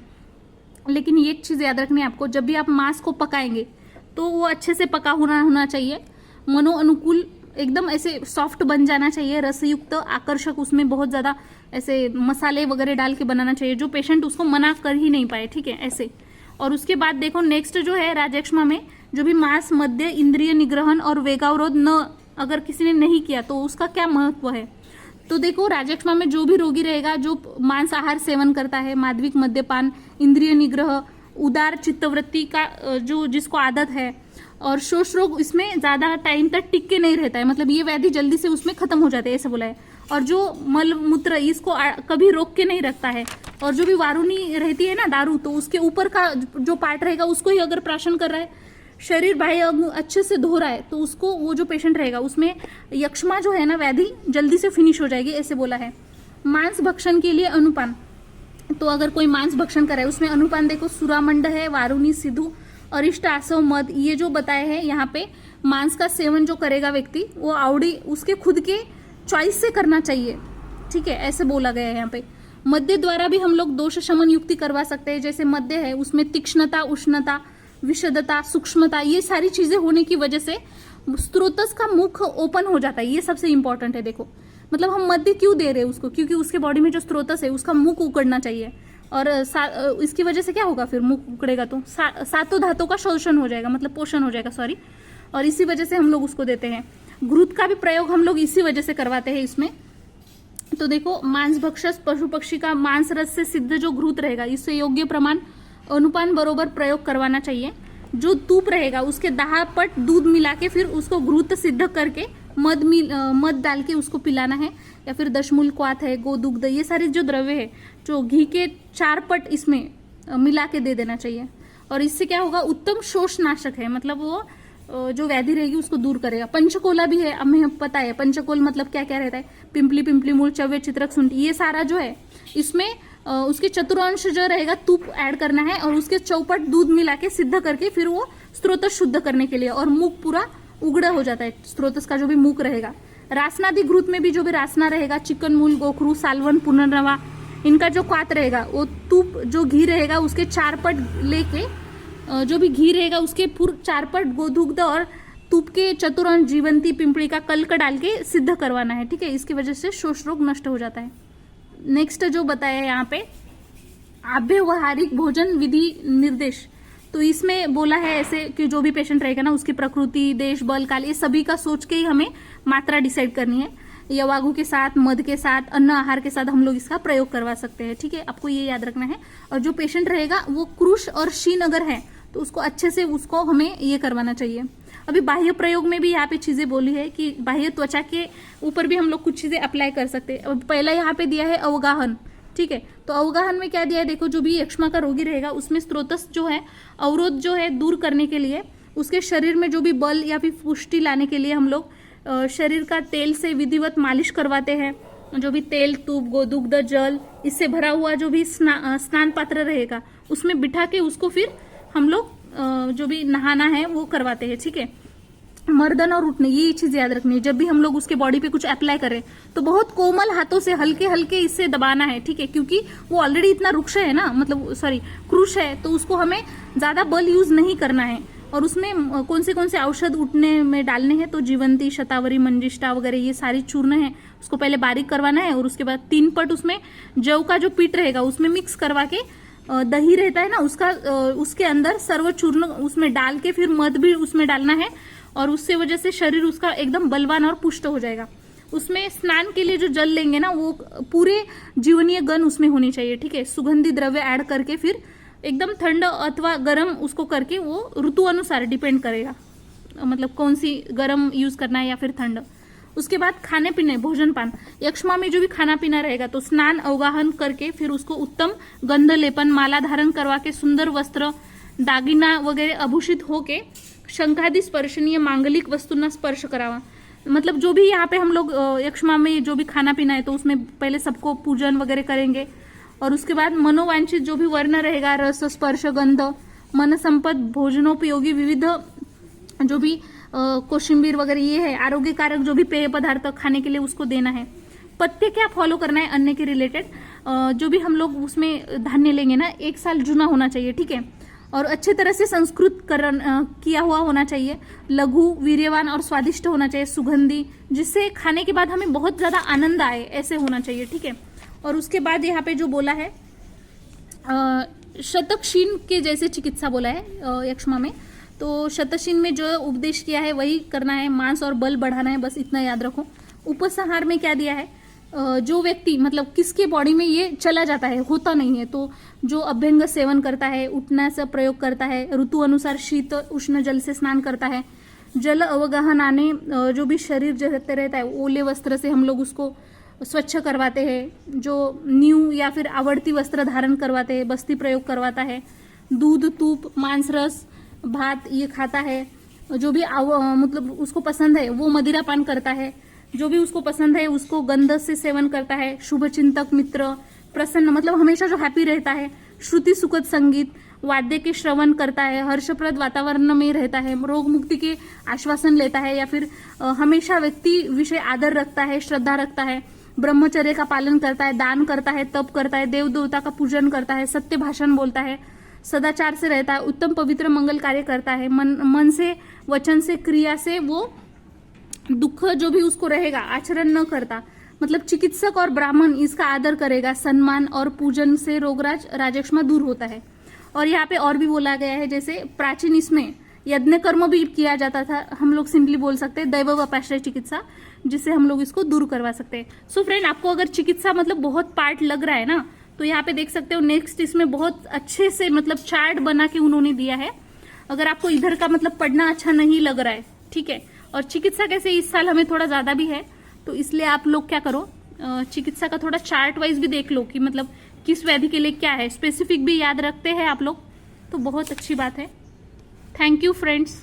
Speaker 1: लेकिन ये एक चीज़ याद रखनी है आपको, जब भी आप मांस को पकाएंगे तो वो अच्छे से पका होना चाहिए, मनो अनुकूल एकदम ऐसे सॉफ्ट बन जाना चाहिए, रसयुक्त, आकर्षक, उसमें बहुत ज़्यादा ऐसे मसाले वगैरह डाल के बनाना चाहिए जो पेशेंट उसको मना कर ही नहीं पाए। ठीक है, ऐसे। और उसके बाद देखो नेक्स्ट जो है राजक्षमा में जो भी मांस, मध्य, इंद्रिय निग्रहण और वेगावरोध न अगर किसी ने नहीं किया तो उसका क्या महत्व है, तो देखो राजक्षमा में जो भी रोगी रहेगा जो मांस आहार सेवन करता है, माध्यविक, मद्यपान, इंद्रिय निग्रह उदार चित्तवृत्ति का जो जिसको आदत है, और शोष रोग इसमें ज्यादा टाइम तक टिक के नहीं रहता है, मतलब ये व्याधि जल्दी से उसमें खत्म हो जाते हैं, ऐसा बोला है। और जो मल मूत्र इसको कभी रोक के नहीं रखता है, और जो भी वारुनी रहती है ना दारू, तो उसके ऊपर का जो पार्ट रहेगा उसको ही अगर प्राशन कर रहा है, शरीर बाह्य अंग अच्छे से धो रहा है, तो उसको वो जो पेशेंट रहेगा उसमें यक्ष्मा जो है ना व्याधि जल्दी से फिनिश हो जाएगी, ऐसे बोला है। मांस भक्षण के लिए अनुपान, तो अगर कोई मांस भक्षण करे उसमें अनुपान देखो, सुरामंड है, वारुनी, सिद्धू, अरिष्ट, आसव, मद, ये जो बताए हैं यहाँ पे। मांस का सेवन जो करेगा व्यक्ति वो आवड़ी उसके खुद के चॉइस से करना चाहिए, ठीक है, ऐसे बोला गया है यहाँ पे। मद्य द्वारा भी हम लोग दोष शमन युक्ति करवा सकते हैं, जैसे मद्य है उसमें तीक्ष्णता, उष्णता, विशदता, सूक्ष्मता, ये सारी चीजें होने की वजह से स्त्रोतस का मुख ओपन हो जाता है, ये सबसे इंपॉर्टेंट है। देखो मतलब हम मद्य क्यों दे रहे हैं उसको, क्योंकि उसके बॉडी में जो स्त्रोतस है उसका मुख उकड़ना चाहिए, और इसकी वजह से क्या होगा, फिर मुख उकड़ेगा तो सातों धातों का शोषण हो जाएगा, मतलब पोषण हो जाएगा, सॉरी, और इसी वजह से हम लोग उसको देते हैं। घृत का भी प्रयोग हम लोग इसी वजह से करवाते हैं इसमें। तो देखो मांस भक्षस पशु पक्षी का मांस रस से सिद्ध जो घृत रहेगा, इससे योग्य प्रमाण अनुपान बरोबर प्रयोग करवाना चाहिए। जो तूप रहेगा उसके 10 पट दूध मिला के फिर उसको घृत सिद्ध करके मध डाल के उसको पिलाना है, या फिर दशमूल क्वाथ है, गोदुग्ध, ये सारे जो द्रव्य है जो घी के 4 पट इसमें मिला के दे देना चाहिए। और इससे क्या होगा, उत्तम शोषनाशक है, मतलब वो जो व्याधि रहेगी उसको दूर करेगा। पंचकोला भी है, हमें पता है पंचकोल मतलब क्या क्या रहता है, पिंपली, पिंपली मूल, चव्य, चित्रक, सुंठ, ये सारा जो है इसमें उसके चतुरांश जो रहेगा तूप ऐड करना है, और उसके चौपट दूध मिला के सिद्ध करके फिर वो स्त्रोतस शुद्ध करने के लिए, और मुख पूरा उगड़ा हो जाता है स्त्रोतस का जो भी मुख रहेगा। रासनादि घृत में भी जो भी रासना रहेगा, चिकन मूल, गोखरू, सालवन, पुनर्नवा, इनका जो क्वात रहेगा वो तूप जो घी रहेगा उसके 4 पट लेके, जो भी घी रहेगा उसके 4 पट गोदुग्ध और तूप के चतुरांश जीवंती पिंपली का कल्क डाल के सिद्ध करवाना है, ठीक है, इसकी वजह से शोष रोग नष्ट हो जाता है। नेक्स्ट जो बताया है यहाँ पे आव्यवहारिक भोजन विधि निर्देश, तो इसमें बोला है ऐसे कि जो भी पेशेंट रहेगा ना उसकी प्रकृति, देश, बल, काल, ये सभी का सोच के ही हमें मात्रा डिसाइड करनी है। यवागु के साथ, मध के साथ, अन्न आहार के साथ हम लोग इसका प्रयोग करवा सकते हैं, ठीक है, आपको ये याद रखना है। और जो पेशेंट रहेगा वो क्रूश और शीन अगर है तो उसको अच्छे से उसको हमें ये करवाना चाहिए। अभी बाह्य प्रयोग में भी यहाँ पे चीजें बोली है कि बाह्य त्वचा के ऊपर भी हम लोग कुछ चीजें अप्लाई कर सकते हैं। अब पहला यहाँ पे दिया है अवगाहन, ठीक है, तो अवगाहन में क्या दिया है देखो, जो भी यक्ष्मा का रोगी रहेगा उसमें स्त्रोतस जो है अवरोध जो है दूर करने के लिए, उसके शरीर में जो भी बल या फिर पुष्टि लाने के लिए हम लोग शरीर का तेल से विधिवत मालिश करवाते हैं। जो भी तेल, तूप, गोदुग्ध, जल, इससे भरा हुआ जो भी स्नान पात्र रहेगा उसमें बिठा के उसको फिर हम लोग जो भी नहाना है वो करवाते हैं, ठीक है। मर्दन और उठने, ये चीज याद रखनी है, जब भी हम लोग उसके बॉडी पे कुछ अप्लाई करें तो बहुत कोमल हाथों से हल्के हल्के इससे दबाना है, ठीक है, क्योंकि वो ऑलरेडी इतना रुक्ष है ना, मतलब सॉरी क्रूश है, तो उसको हमें ज्यादा बल यूज नहीं करना है। और उसमें कौन से औषध उठने में डालने हैं, तो जीवंती, शतावरी, मंजिष्ठा वगैरह ये सारी चूर्ण है, उसको पहले बारीक करवाना है, और उसके बाद 3 पट उसमें जव का जो पीठ रहेगा उसमें मिक्स करवा के, दही रहता है ना उसका, उसके अंदर सर्व चूर्ण उसमें डाल के फिर मध भी उसमें डालना है, और उससे वजह से शरीर उसका एकदम बलवान और पुष्ट हो जाएगा। उसमें स्नान के लिए जो जल लेंगे ना वो पूरे जीवनीय गण उसमें होनी चाहिए, ठीक है। सुगंधी द्रव्य ऐड करके फिर एकदम ठंड अथवा गर्म उसको करके, वो ऋतु अनुसार डिपेंड करेगा, मतलब कौन सी गर्म यूज करना है या फिर ठंड। उसके बाद खाने पीने, भोजन पान, यक्ष्मा में जो भी खाना पीना रहेगा तो स्नान अवगाहन करके फिर उसको उत्तम गंध लेपन, माला धारण करवा के, सुंदर वस्त्र, दागिना वगैरह आभूषित होके शंखादि स्पर्शनीय मांगलिक वस्तुना स्पर्श करावा। मतलब जो भी यहाँ पे हम लोग यक्ष्मा में जो भी खाना पीना है तो उसमें पहले सबको पूजन वगैरह करेंगे, और उसके बाद मनोवांछित जो भी वर्ण रहेगा, रस, स्पर्श, गंध, मन संपद, भोजनोपयोगी विविध जो भी कोशिंबीर वगैरह ये है, आरोग्य कारक जो भी पेय पदार्थ खाने के लिए उसको देना है। पत्ते क्या फॉलो करना है अन्न के रिलेटेड, जो भी हम लोग उसमें धान्य लेंगे ना 1 साल जूना होना चाहिए, ठीक है, और अच्छे तरह से संस्कृत किया हुआ होना चाहिए, लघु, वीर्यवान और स्वादिष्ट होना चाहिए, सुगंधी, जिससे खाने के बाद हमें बहुत ज्यादा आनंद आए, ऐसे होना चाहिए, ठीक है। और उसके बाद यहाँ पे जो बोला है शतक्षीण के जैसे चिकित्सा बोला है यक्ष्मा में, तो शतक्षीण में जो उपदेश किया है वही करना है, मांस और बल बढ़ाना है, बस इतना याद रखो। उपसंहार में क्या दिया है, जो व्यक्ति मतलब किसके बॉडी में ये चला जाता है, होता नहीं है, तो जो अभ्यंग सेवन करता है, उठना से प्रयोग करता है, ऋतु अनुसार शीत उष्ण जल से स्नान करता है, जल अवगाहन आने जो भी शरीर जलते रहता है ओले वस्त्र से हम लोग उसको स्वच्छ करवाते हैं, जो न्यू या फिर आवर्ती वस्त्र धारण करवाते हैं, बस्ती प्रयोग करवाता है, दूध तूप मांस रस भात ये खाता है, जो भी मतलब उसको पसंद है वो मदिरा पान करता है, जो भी उसको पसंद है उसको गंध से सेवन करता है, शुभ चिंतक मित्र प्रसन्न मतलब हमेशा जो हैप्पी रहता है, श्रुति सुखद संगीत वाद्य के श्रवण करता है, हर्षप्रद वातावरण में रहता है, रोग मुक्ति के आश्वासन लेता है, या फिर हमेशा व्यक्ति विषय आदर रखता है, श्रद्धा रखता है, ब्रह्मचर्य का पालन करता है, दान करता है, तप करता है, देव देवता का पूजन करता है, सत्य भाषण बोलता है, सदाचार से रहता है, उत्तम पवित्र मंगल कार्य करता है, मन से वचन से क्रिया से वो दुख जो भी उसको रहेगा आचरण न करता, मतलब चिकित्सक और ब्राह्मण इसका आदर करेगा, सम्मान और पूजन से रोगराज राजक्षमा दूर होता है। और यहाँ पे और भी बोला गया है, जैसे प्राचीन इसमें यज्ञ कर्म भी किया जाता था, हम लोग सिंपली बोल सकते हैं दैव वपाश्रय चिकित्सा, जिससे हम लोग इसको दूर करवा सकते हैं। सो फ्रेंड, आपको अगर चिकित्सा मतलब बहुत पार्ट लग रहा है ना, तो यहाँ पे देख सकते हो नेक्स्ट इसमें बहुत अच्छे से मतलब चार्ट बना के उन्होंने दिया है। अगर आपको इधर का मतलब पढ़ना अच्छा नहीं लग रहा है, ठीक है, और चिकित्सा कैसे इस साल हमें थोड़ा ज्यादा भी है, तो इसलिए आप लोग क्या करो, चिकित्सा का थोड़ा चार्ट वाइज भी देख लो कि मतलब किस व्याधि के लिए क्या है, स्पेसिफिक भी याद रखते हैं आप लोग, तो बहुत अच्छी बात है। Thank you friends.